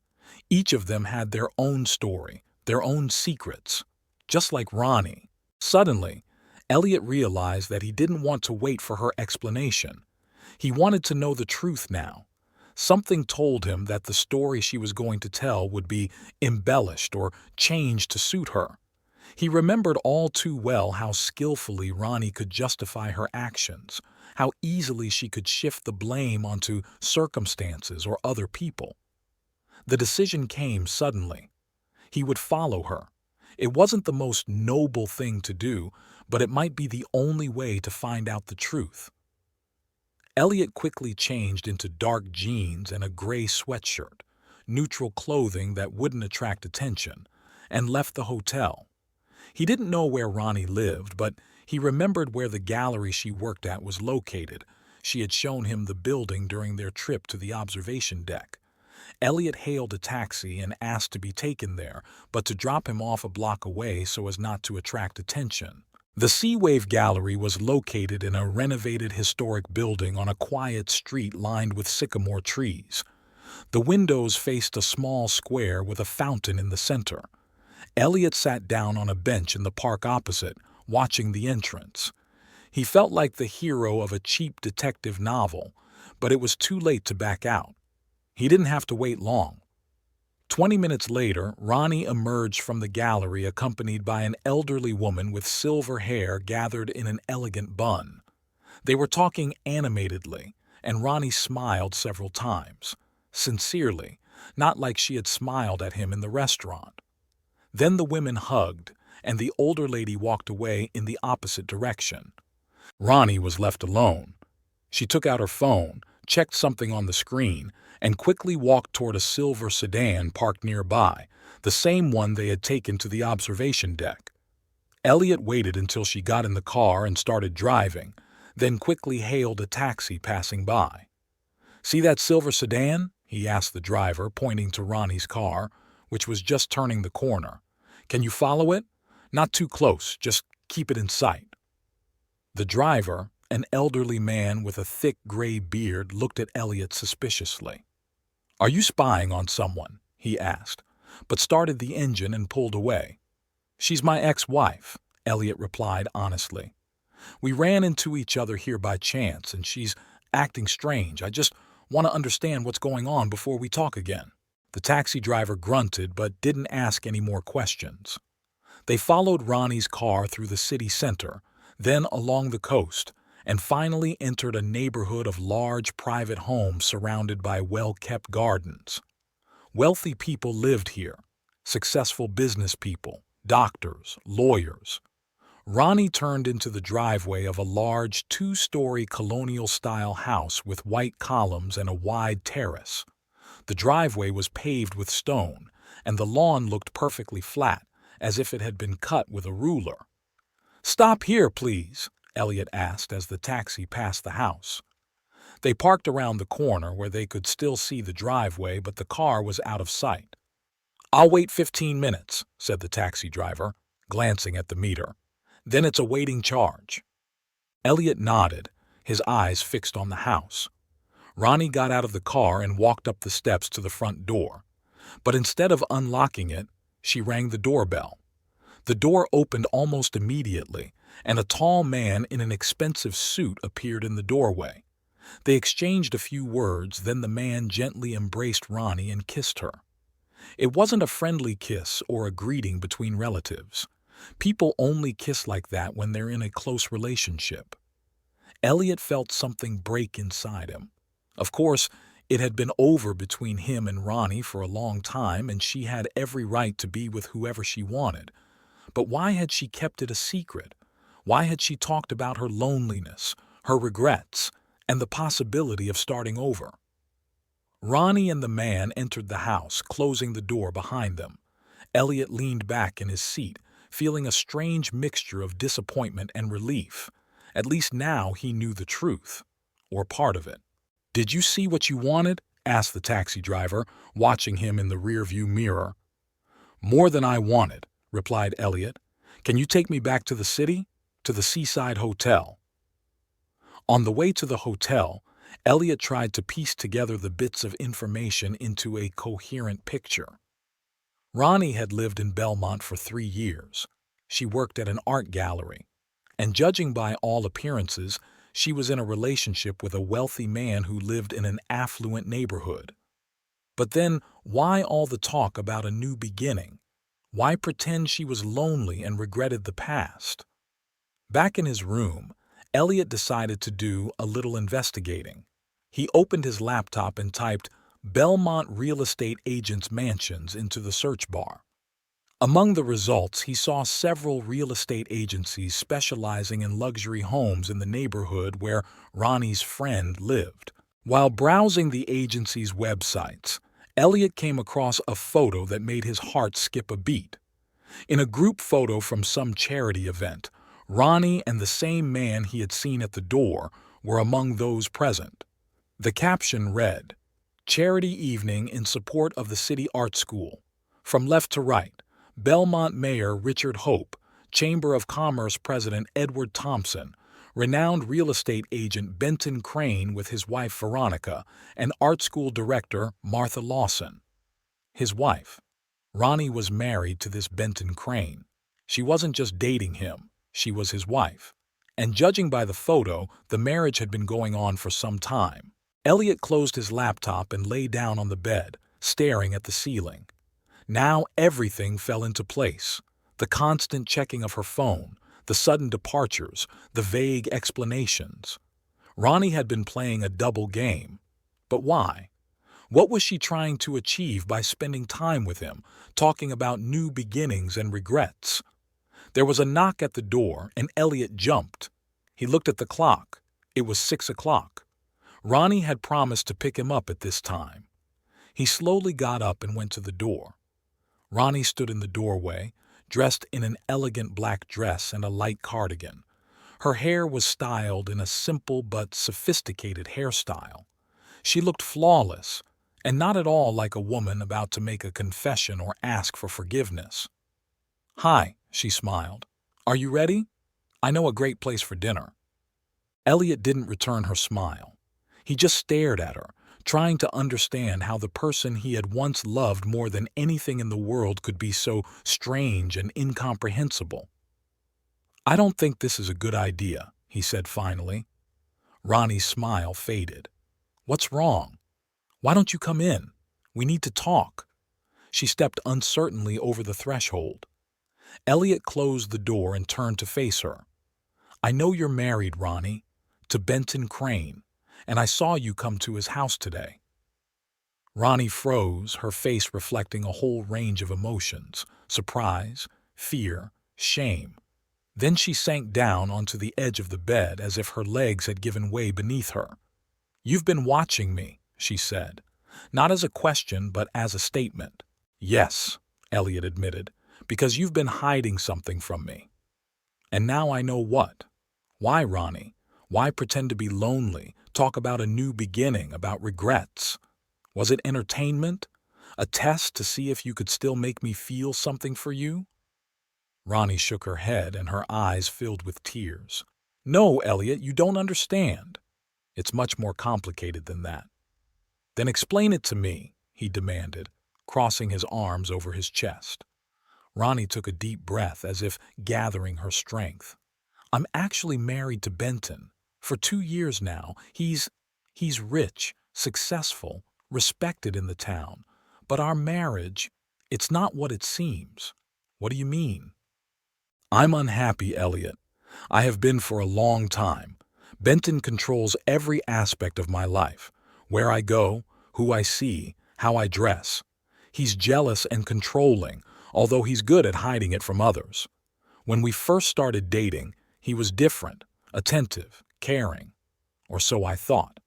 Each of them had their own story, their own secrets. Just like Ronnie. Suddenly, Elliot realized that he didn't want to wait for her explanation. He wanted to know the truth now. Something told him that the story she was going to tell would be embellished or changed to suit her. He remembered all too well how skillfully Ronnie could justify her actions, how easily she could shift the blame onto circumstances or other people. The decision came suddenly. He would follow her. It wasn't the most noble thing to do, but it might be the only way to find out the truth. Elliot quickly changed into dark jeans and a gray sweatshirt, neutral clothing that wouldn't attract attention, and left the hotel. He didn't know where Ronnie lived, but he remembered where the gallery she worked at was located. She had shown him the building during their trip to the observation deck. Elliot hailed a taxi and asked to be taken there, but to drop him off a block away so as not to attract attention. The Seawave Gallery was located in a renovated historic building on a quiet street lined with sycamore trees. The windows faced a small square with a fountain in the center. Elliot sat down on a bench in the park opposite, watching the entrance. He felt like the hero of a cheap detective novel, but it was too late to back out. He didn't have to wait long. 20 minutes later, Ronnie emerged from the gallery accompanied by an elderly woman with silver hair gathered in an elegant bun. They were talking animatedly, and Ronnie smiled several times, sincerely, not like she had smiled at him in the restaurant. Then the women hugged, and the older lady walked away in the opposite direction. Ronnie was left alone. She took out her phone, checked something on the screen, and quickly walked toward a silver sedan parked nearby, the same one they had taken to the observation deck. Elliot waited until she got in the car and started driving, then quickly hailed a taxi passing by. "See that silver sedan?" he asked the driver, pointing to Ronnie's car, which was just turning the corner. "Can you follow it? Not too close, just keep it in sight." The driver, an elderly man with a thick gray beard, looked at Elliot suspiciously. "Are you spying on someone?" he asked, but started the engine and pulled away. "She's my ex-wife," Elliot replied honestly. "We ran into each other here by chance, and she's acting strange. I just want to understand what's going on before we talk again." The taxi driver grunted but didn't ask any more questions. They followed Ronnie's car through the city center, then along the coast, and finally entered a neighborhood of large private homes surrounded by well-kept gardens. Wealthy people lived here, successful business people, doctors, lawyers. Ronnie turned into the driveway of a large two-story colonial-style house with white columns and a wide terrace. The driveway was paved with stone, and the lawn looked perfectly flat, as if it had been cut with a ruler. "Stop here, please," Elliot asked as the taxi passed the house. They parked around the corner where they could still see the driveway, but the car was out of sight. "I'll wait 15 minutes, said the taxi driver, glancing at the meter. "Then it's a waiting charge." Elliot nodded, his eyes fixed on the house. Ronnie got out of the car and walked up the steps to the front door. But instead of unlocking it, she rang the doorbell. The door opened almost immediately, and a tall man in an expensive suit appeared in the doorway. They exchanged a few words, then the man gently embraced Ronnie and kissed her. It wasn't a friendly kiss or a greeting between relatives. People only kiss like that when they're in a close relationship. Elliot felt something break inside him. Of course, it had been over between him and Ronnie for a long time, and she had every right to be with whoever she wanted. But why had she kept it a secret? Why had she talked about her loneliness, her regrets, and the possibility of starting over? Ronnie and the man entered the house, closing the door behind them. Elliot leaned back in his seat, feeling a strange mixture of disappointment and relief. At least now he knew the truth, or part of it. "Did you see what you wanted?" asked the taxi driver, watching him in the rearview mirror. "More than I wanted," replied Elliot. "Can you take me back to the city? To the seaside hotel?" On the way to the hotel, Elliot tried to piece together the bits of information into a coherent picture. Ronnie had lived in Belmont for 3 years. She worked at an art gallery, and judging by all appearances, she was in a relationship with a wealthy man who lived in an affluent neighborhood. But then, why all the talk about a new beginning? Why pretend she was lonely and regretted the past? Back in his room, Elliot decided to do a little investigating. He opened his laptop and typed Belmont Real Estate Agents Mansions into the search bar. Among the results, he saw several real estate agencies specializing in luxury homes in the neighborhood where Ronnie's friend lived. While browsing the agency's websites, Elliot came across a photo that made his heart skip a beat. In a group photo from some charity event, Ronnie and the same man he had seen at the door were among those present. The caption read, "Charity Evening in Support of the City Art School." From left to right, Belmont Mayor Richard Hope, Chamber of Commerce President Edward Thompson, renowned real estate agent Benton Crane with his wife Veronica, and art school director Martha Lawson. His wife. Ronnie was married to this Benton Crane. She wasn't just dating him, she was his wife. And judging by the photo, the marriage had been going on for some time. Elliot closed his laptop and lay down on the bed, staring at the ceiling. Now everything fell into place. The constant checking of her phone, the sudden departures, the vague explanations. Ronnie had been playing a double game. But why? What was she trying to achieve by spending time with him, talking about new beginnings and regrets? There was a knock at the door, and Elliot jumped. He looked at the clock. It was 6 o'clock. Ronnie had promised to pick him up at this time. He slowly got up and went to the door. Ronnie stood in the doorway, dressed in an elegant black dress and a light cardigan. Her hair was styled in a simple but sophisticated hairstyle. She looked flawless, and not at all like a woman about to make a confession or ask for forgiveness. "Hi," she smiled. "Are you ready? I know a great place for dinner." Elliot didn't return her smile. He just stared at her, trying to understand how the person he had once loved more than anything in the world could be so strange and incomprehensible. "I don't think this is a good idea," he said finally. Ronnie's smile faded. "What's wrong? Why don't you come in? We need to talk." She stepped uncertainly over the threshold. Elliot closed the door and turned to face her. "I know you're married, Ronnie, to Benton Crane, and I saw you come to his house today." Ronnie froze, her face reflecting a whole range of emotions: surprise, fear, shame. Then she sank down onto the edge of the bed as if her legs had given way beneath her. "You've been watching me," she said, not as a question but as a statement. "Yes," Elliot admitted, "because you've been hiding something from me. And now I know what. Why, Ronnie? Why pretend to be lonely, talk about a new beginning, about regrets? Was it entertainment? A test to see if you could still make me feel something for you?" Ronnie shook her head and her eyes filled with tears. "No, Elliot, you don't understand. It's much more complicated than that." "Then explain it to me," he demanded, crossing his arms over his chest. Ronnie took a deep breath as if gathering her strength. "I'm actually married to Benton. For 2 years now. He's rich, successful, respected in the town. But our marriage, it's not what it seems." "What do you mean?" "I'm unhappy, Elliot. I have been for a long time. Benton controls every aspect of my life. Where I go, who I see, how I dress. He's jealous and controlling, although he's good at hiding it from others. When we first started dating, he was different, attentive, caring. Or so I thought."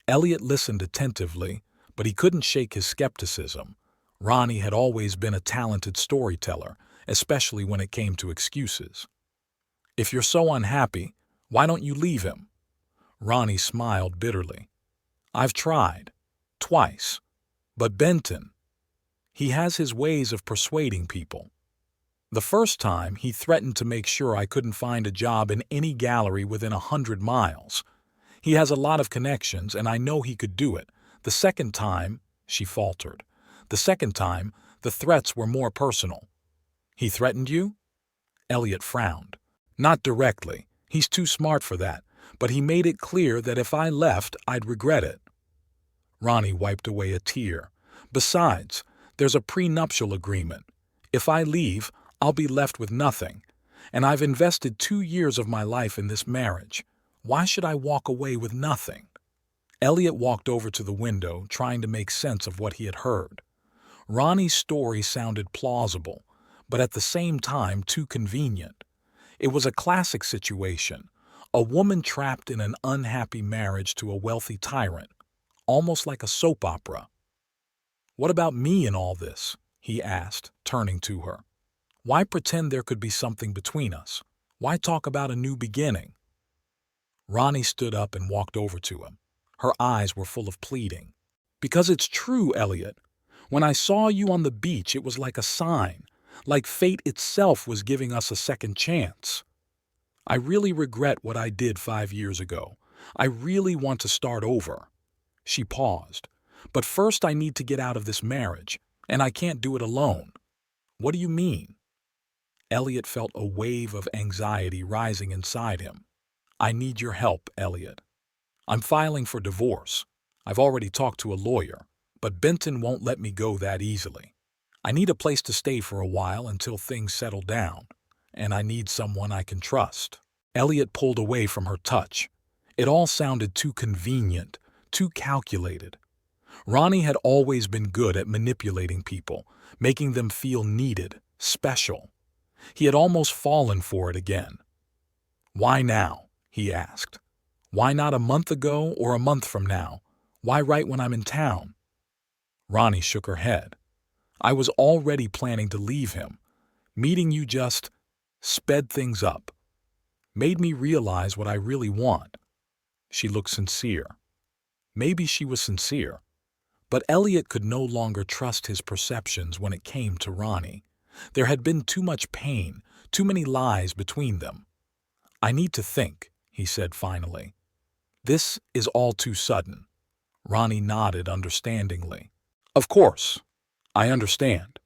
Elliot listened attentively, but he couldn't shake his skepticism. Ronnie had always been a talented storyteller, especially when it came to excuses. "If you're so unhappy, why don't you leave him?" Ronnie smiled bitterly. "I've tried. Twice. But Benton, he has his ways of persuading people. The first time, he threatened to make sure I couldn't find a job in any gallery within 100 miles. He has a lot of connections, and I know he could do it. The second time," she faltered, "the second time, the threats were more personal." "He threatened you?" Elliot frowned. "Not directly. He's too smart for that. But he made it clear that if I left, I'd regret it." Ronnie wiped away a tear. "Besides, there's a prenuptial agreement. If I leave, I'll be left with nothing. And I've invested 2 years of my life in this marriage. Why should I walk away with nothing? Elliot walked over to the window, trying to make sense of what he had heard. Ronnie's story sounded plausible, but at the same time too convenient. It was a classic situation, a woman trapped in an unhappy marriage to a wealthy tyrant, almost like a soap opera. "What about me in all this?" he asked, turning to her. "Why pretend there could be something between us? Why talk about a new beginning?" Ronnie stood up and walked over to him. Her eyes were full of pleading. "Because it's true, Elliot. When I saw you on the beach, it was like a sign, like fate itself was giving us a second chance. I really regret what I did 5 years ago. I really want to start over." She paused. "But first I need to get out of this marriage, and I can't do it alone." "What do you mean?" Elliot felt a wave of anxiety rising inside him. "I need your help, Elliot. I'm filing for divorce. I've already talked to a lawyer, but Benton won't let me go that easily. I need a place to stay for a while until things settle down, and I need someone I can trust." Elliot pulled away from her touch. It all sounded too convenient, too calculated. Ronnie had always been good at manipulating people, making them feel needed, special. He had almost fallen for it again. "Why now?" he asked. "Why not a month ago or a month from now? Why right when I'm in town?" Ronnie shook her head. "I was already planning to leave him. Meeting you just sped things up. Made me realize what I really want." She looked sincere. Maybe she was sincere. But Elliot could no longer trust his perceptions when it came to Ronnie. There had been too much pain, too many lies between them. "I need to think," he said finally. "This is all too sudden." Ronnie nodded understandingly. "Of course. I understand."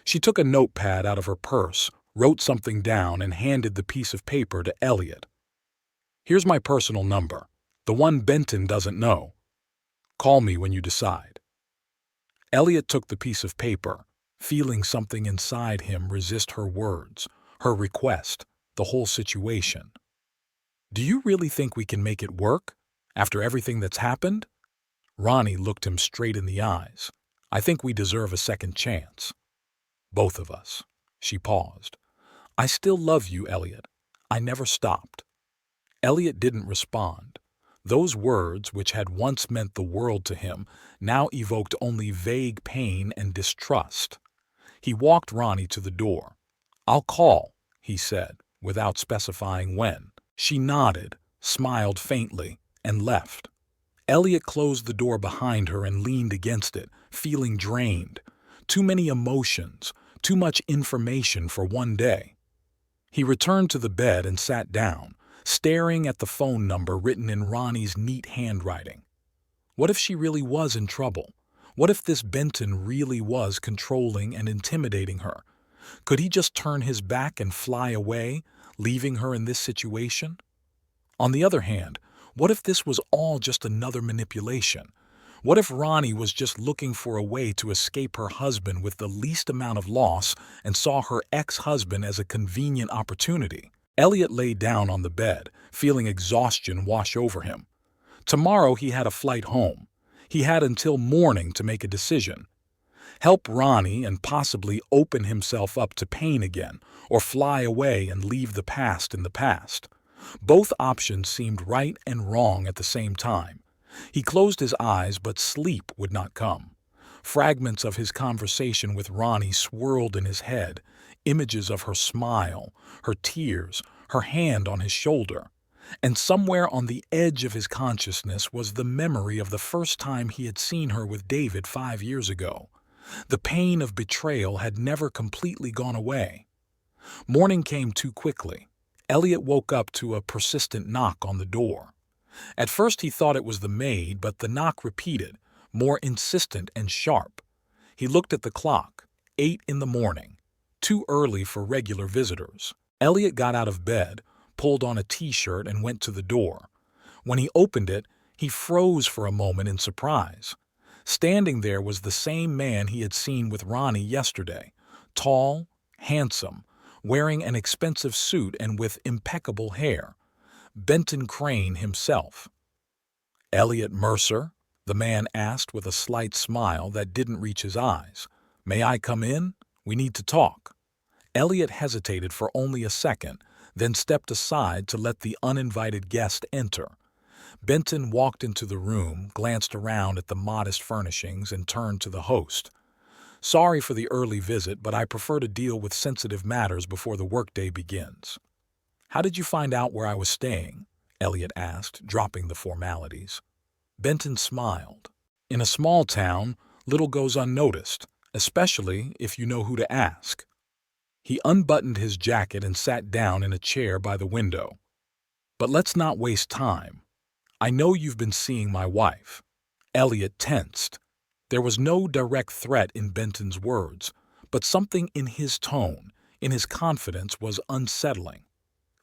She took a notepad out of her purse, wrote something down, and handed the piece of paper to Elliot. "Here's my personal number, the one Benton doesn't know. Call me when you decide." Elliot took the piece of paper, feeling something inside him resist her words, her request, the whole situation. "Do you really think we can make it work, after everything that's happened?" Ronnie looked him straight in the eyes. "I think we deserve a second chance. Both of us." She paused. "I still love you, Elliot. I never stopped." Elliot didn't respond. Those words, which had once meant the world to him, now evoked only vague pain and distrust. He walked Ronnie to the door. "I'll call," he said, without specifying when. She nodded, smiled faintly, and left. Elliot closed the door behind her and leaned against it, feeling drained. Too many emotions, too much information for one day. He returned to the bed and sat down, staring at the phone number written in Ronnie's neat handwriting. What if she really was in trouble? What if this Benton really was controlling and intimidating her? Could he just turn his back and fly away, leaving her in this situation? On the other hand, what if this was all just another manipulation? What if Ronnie was just looking for a way to escape her husband with the least amount of loss and saw her ex-husband as a convenient opportunity? Elliot lay down on the bed, feeling exhaustion wash over him. Tomorrow he had a flight home. He had until morning to make a decision. Help Ronnie and possibly open himself up to pain again, or fly away and leave the past in the past. Both options seemed right and wrong at the same time. He closed his eyes, but sleep would not come. Fragments of his conversation with Ronnie swirled in his head, images of her smile, her tears, her hand on his shoulder. And somewhere on the edge of his consciousness was the memory of the first time he had seen her with David 5 years ago. The pain of betrayal had never completely gone away. Morning came too quickly. Elliot woke up to a persistent knock on the door. At first he thought it was the maid, but the knock repeated, more insistent and sharp. He looked at the clock, 8 in the morning, too early for regular visitors. Elliot got out of bed, pulled on a t-shirt, and went to the door. When he opened it, he froze for a moment in surprise. Standing there was the same man he had seen with Ronnie yesterday, Tall, handsome, wearing an expensive suit and with impeccable hair. Benton Crane himself. "Elliot Mercer?" the man asked with a slight smile that didn't reach his eyes. "May I come in? We need to talk." Elliot hesitated for only a second, then stepped aside to let the uninvited guest enter. Benton walked into the room, glanced around at the modest furnishings, and turned to the host. "Sorry for the early visit, but I prefer to deal with sensitive matters before the workday begins." "How did you find out where I was staying?" Elliot asked, dropping the formalities. Benton smiled. "In a small town, little goes unnoticed, especially if you know who to ask." He unbuttoned his jacket and sat down in a chair by the window. "But let's not waste time. I know you've been seeing my wife." Elliot tensed. There was no direct threat in Benton's words, but something in his tone, in his confidence, was unsettling.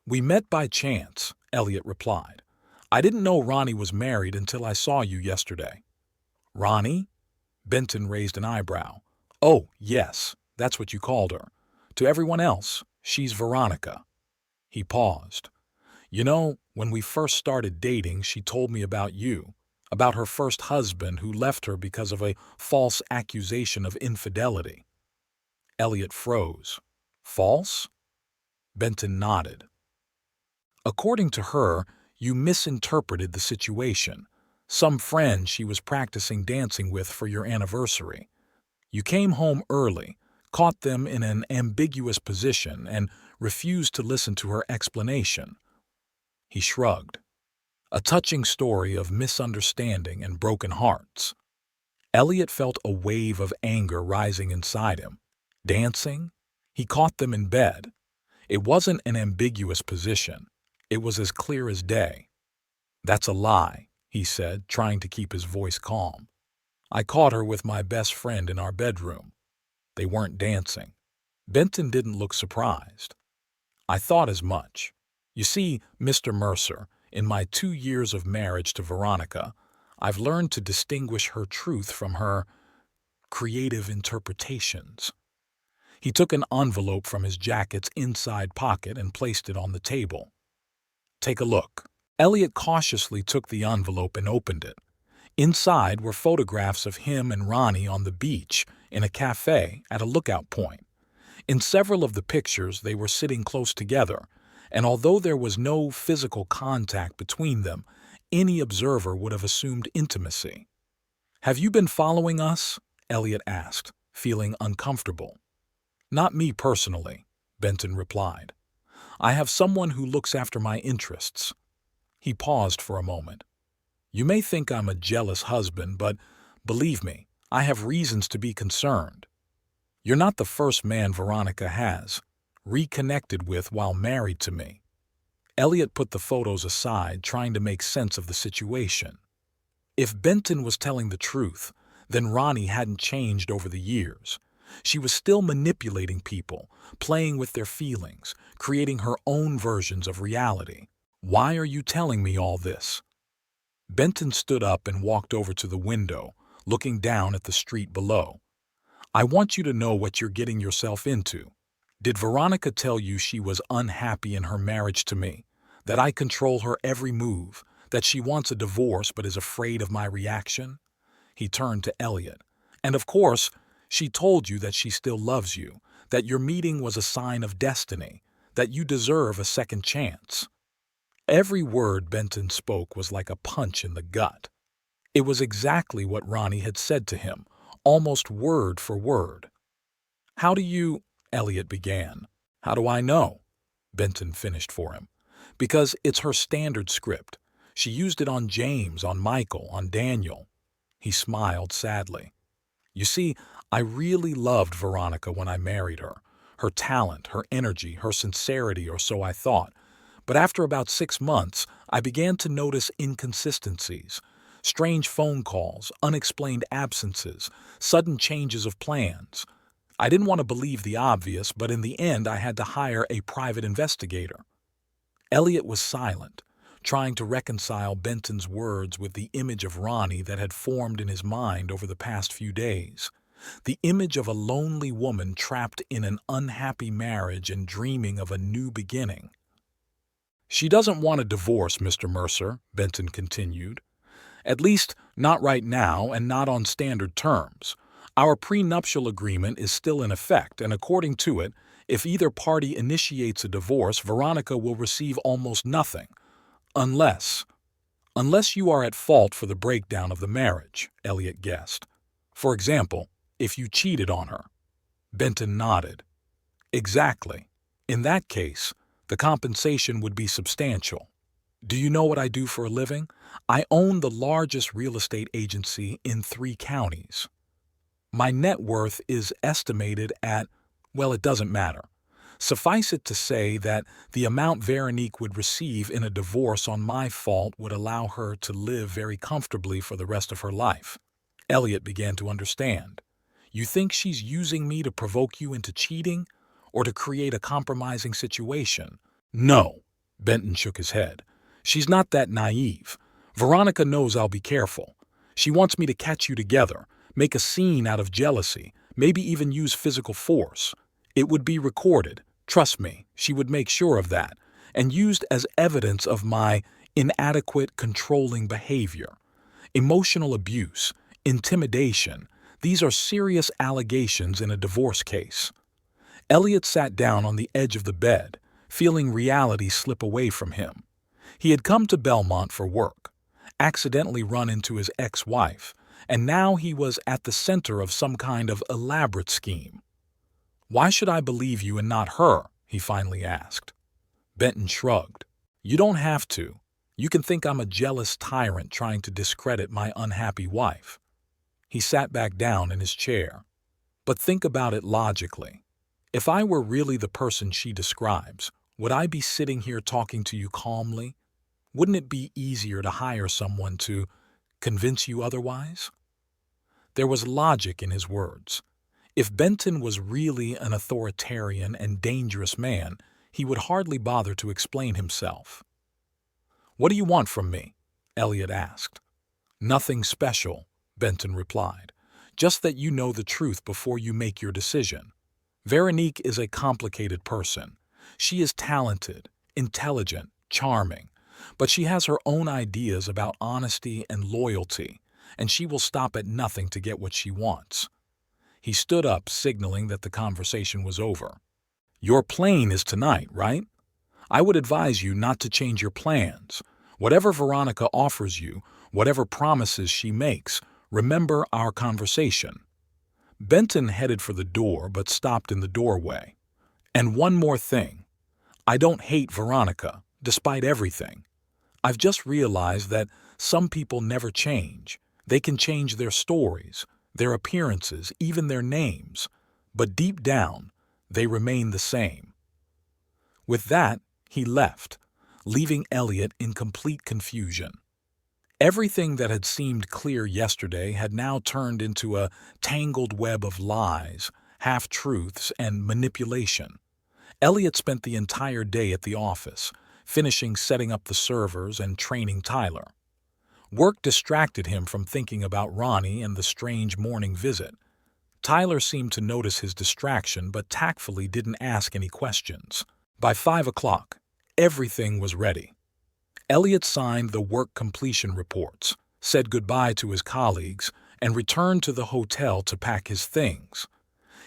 "We met by chance," Elliot replied. "I didn't know Ronnie was married until I saw you yesterday." "Ronnie?" Benton raised an eyebrow. "Oh, yes, that's what you called her. To everyone else, she's Veronica." He paused. "You know, when we first started dating, she told me about you, about her first husband who left her because of a false accusation of infidelity." Elliot froze. "False?" Benton nodded. "According to her, you misinterpreted the situation. Some friend she was practicing dancing with for your anniversary. You came home early, caught them in an ambiguous position, and refused to listen to her explanation." He shrugged. "A touching story of misunderstanding and broken hearts." Elliot felt a wave of anger rising inside him. Dancing? He caught them in bed. It wasn't an ambiguous position. It was as clear as day. "That's a lie," he said, trying to keep his voice calm. "I caught her with my best friend in our bedroom. They weren't dancing." Benton didn't look surprised. "I thought as much. You see, Mr. Mercer, in my 2 years of marriage to Veronica, I've learned to distinguish her truth from her creative interpretations." He took an envelope from his jacket's inside pocket and placed it on the table. "Take a look." Elliot cautiously took the envelope and opened it. Inside were photographs of him and Ronnie on the beach, in a cafe, at a lookout point. In several of the pictures, they were sitting close together, and although there was no physical contact between them, any observer would have assumed intimacy. "Have you been following us?" Elliot asked, feeling uncomfortable. "Not me personally," Benton replied. "I have someone who looks after my interests." He paused for a moment. "You may think I'm a jealous husband, but believe me, I have reasons to be concerned. You're not the first man Veronica has reconnected with while married to me." Elliot put the photos aside, trying to make sense of the situation. If Benton was telling the truth, then Ronnie hadn't changed over the years. She was still manipulating people, playing with their feelings, creating her own versions of reality. "Why are you telling me all this?" Benton stood up and walked over to the window, looking down at the street below. "I want you to know what you're getting yourself into. Did Veronica tell you she was unhappy in her marriage to me, that I control her every move, that she wants a divorce but is afraid of my reaction?" He turned to Elliot. "And of course, she told you that she still loves you, that your meeting was a sign of destiny, that you deserve a second chance." Every word Benton spoke was like a punch in the gut. It was exactly what Ronnie had said to him, almost word for word. "How do you—" Elliot began. "How do I know?" Benton finished for him. "Because it's her standard script. She used it on James, on Michael, on Daniel." He smiled sadly. "You see, I really loved Veronica when I married her. Her talent, her energy, her sincerity, or so I thought. But after about 6 months, I began to notice inconsistencies. Strange phone calls, unexplained absences, sudden changes of plans. I didn't want to believe the obvious, but in the end I had to hire a private investigator." Elliot was silent, trying to reconcile Benton's words with the image of Ronnie that had formed in his mind over the past few days. The image of a lonely woman trapped in an unhappy marriage and dreaming of a new beginning. "She doesn't want a divorce, Mr. Mercer," Benton continued. "At least, not right now and not on standard terms. Our prenuptial agreement is still in effect, and according to it, if either party initiates a divorce, Veronica will receive almost nothing. Unless you are at fault for the breakdown of the marriage," Elliot guessed. "For example, if you cheated on her." Benton nodded. "Exactly. In that case, the compensation would be substantial. Do you know what I do for a living? I own the largest real estate agency in 3 counties. My net worth is estimated at, well, it doesn't matter. Suffice it to say that the amount Veronique would receive in a divorce on my fault would allow her to live very comfortably for the rest of her life." Elliot began to understand. "You think she's using me to provoke you into cheating, or to create a compromising situation?" "No," Benton shook his head. "She's not that naive. Veronica knows I'll be careful. She wants me to catch you together, make a scene out of jealousy, maybe even use physical force. It would be recorded. Trust me, she would make sure of that, and used as evidence of my inadequate, controlling behavior. Emotional abuse, intimidation, these are serious allegations in a divorce case." Elliot sat down on the edge of the bed, feeling reality slip away from him. He had come to Belmont for work, accidentally run into his ex-wife, and now he was at the center of some kind of elaborate scheme. "Why should I believe you and not her?" he finally asked. Benton shrugged. "You don't have to. You can think I'm a jealous tyrant trying to discredit my unhappy wife." He sat back down in his chair. "But think about it logically. If I were really the person she describes, would I be sitting here talking to you calmly? Wouldn't it be easier to hire someone to convince you otherwise?" There was logic in his words. If Benton was really an authoritarian and dangerous man, he would hardly bother to explain himself. "What do you want from me?" Elliot asked. "Nothing special," Benton replied. "Just that you know the truth before you make your decision. Veronique is a complicated person. She is talented, intelligent, charming, but she has her own ideas about honesty and loyalty, and she will stop at nothing to get what she wants." He stood up, signaling that the conversation was over. "Your plane is tonight, right? I would advise you not to change your plans. Whatever Veronica offers you, whatever promises she makes, remember our conversation." Benton headed for the door but stopped in the doorway. "And one more thing. I don't hate Veronica, despite everything. I've just realized that some people never change. They can change their stories, their appearances, even their names, but deep down, they remain the same." With that, he left, leaving Elliot in complete confusion. Everything that had seemed clear yesterday had now turned into a tangled web of lies, half-truths, and manipulation. Elliot spent the entire day at the office, finishing setting up the servers and training Tyler. Work distracted him from thinking about Ronnie and the strange morning visit. Tyler seemed to notice his distraction but tactfully didn't ask any questions. By 5 o'clock, everything was ready. Elliot signed the work completion reports, said goodbye to his colleagues, and returned to the hotel to pack his things.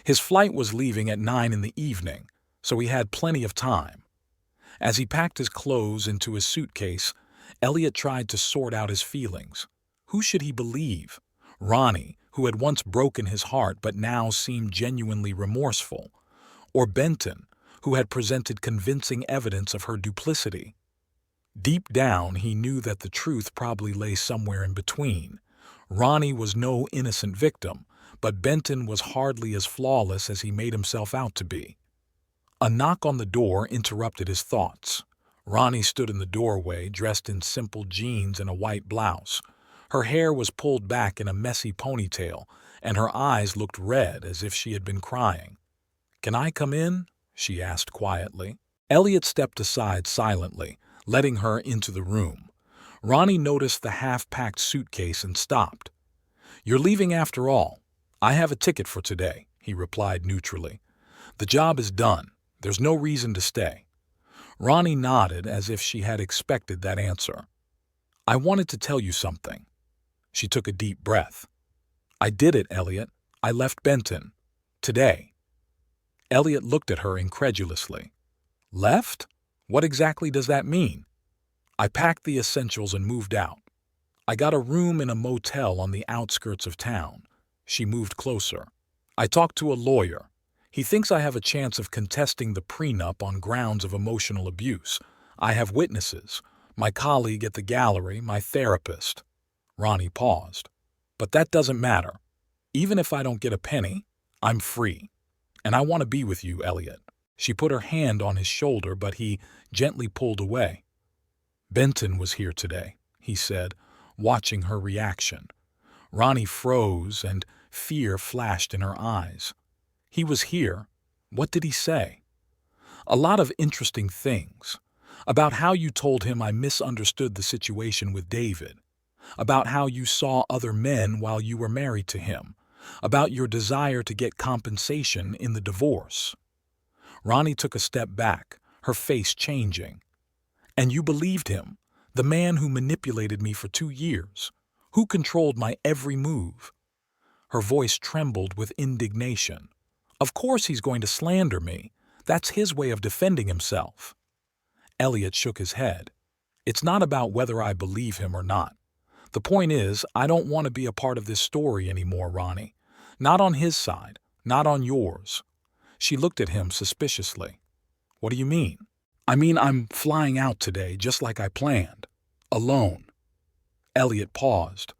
His flight was leaving at 9 in the evening, so he had plenty of time. As he packed his clothes into his suitcase, Elliot tried to sort out his feelings. Who should he believe? Ronnie, who had once broken his heart but now seemed genuinely remorseful, or Benton, who had presented convincing evidence of her duplicity? Deep down, he knew that the truth probably lay somewhere in between. Ronnie was no innocent victim, but Benton was hardly as flawless as he made himself out to be. A knock on the door interrupted his thoughts. Ronnie stood in the doorway, dressed in simple jeans and a white blouse. Her hair was pulled back in a messy ponytail, and her eyes looked red as if she had been crying. "Can I come in?" she asked quietly. Elliot stepped aside silently, letting her into the room. Ronnie noticed the half-packed suitcase and stopped. "You're leaving after all. "I have a ticket for today," he replied neutrally. "The job is done. There's no reason to stay." Ronnie nodded as if she had expected that answer. "I wanted to tell you something." She took a deep breath. "I did it, Elliot. I left Benton. Today." Elliot looked at her incredulously. "Left? What exactly does that mean?" "I packed the essentials and moved out. I got a room in a motel on the outskirts of town." She moved closer. "I talked to a lawyer. He thinks I have a chance of contesting the prenup on grounds of emotional abuse. I have witnesses, my colleague at the gallery, my therapist." Ronnie paused. "But that doesn't matter. Even if I don't get a penny, I'm free. And I want to be with you, Elliot." She put her hand on his shoulder, but he gently pulled away. "Benton was here today," he said, watching her reaction. Ronnie froze, and fear flashed in her eyes. "He was here. What did he say?" "A lot of interesting things. About how you told him I misunderstood the situation with David. About how you saw other men while you were married to him. About your desire to get compensation in the divorce." Ronnie took a step back, her face changing. "And you believed him, the man who manipulated me for 2 years, who controlled my every move." Her voice trembled with indignation. "Of course he's going to slander me. That's his way of defending himself." Elliot shook his head. "It's not about whether I believe him or not. The point is, I don't want to be a part of this story anymore, Ronnie. Not on his side, not on yours." She looked at him suspiciously. "What do you mean?" "I mean, I'm flying out today, just like I planned. Alone." Elliot paused.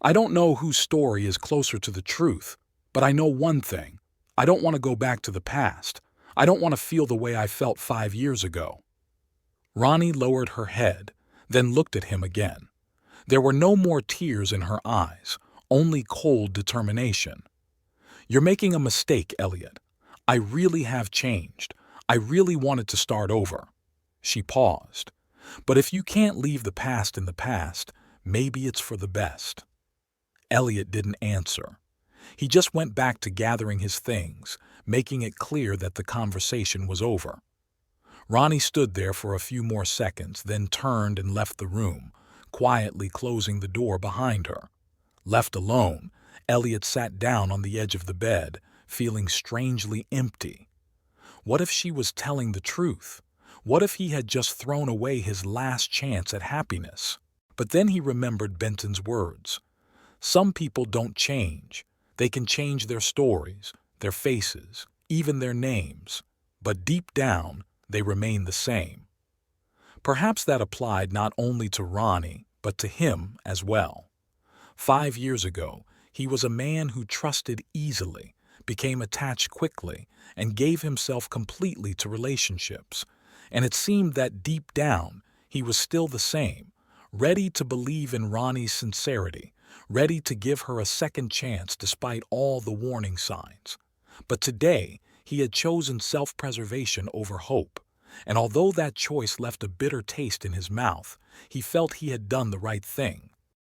"I don't know whose story is closer to the truth, but I know one thing. I don't want to go back to the past. I don't want to feel the way I felt 5 years ago." Ronnie lowered her head, then looked at him again. There were no more tears in her eyes, only cold determination. "You're making a mistake, Elliot. I really have changed. I really wanted to start over." She paused. "But if you can't leave the past in the past, maybe it's for the best." Elliot didn't answer. He just went back to gathering his things, making it clear that the conversation was over. Ronnie stood there for a few more seconds, then turned and left the room, quietly closing the door behind her. Left alone, Elliot sat down on the edge of the bed, feeling strangely empty. What if she was telling the truth? What if he had just thrown away his last chance at happiness? But then he remembered Benton's words. Some people don't change. They can change their stories, their faces, even their names. But deep down, they remain the same. Perhaps that applied not only to Ronnie, but to him as well. 5 years ago, he was a man who trusted easily, became attached quickly, and gave himself completely to relationships. And it seemed that deep down, he was still the same, ready to believe in Ronnie's sincerity, ready to give her a second chance despite all the warning signs. But today, he had chosen self-preservation over hope. And although that choice left a bitter taste in his mouth, he felt he had done the right thing.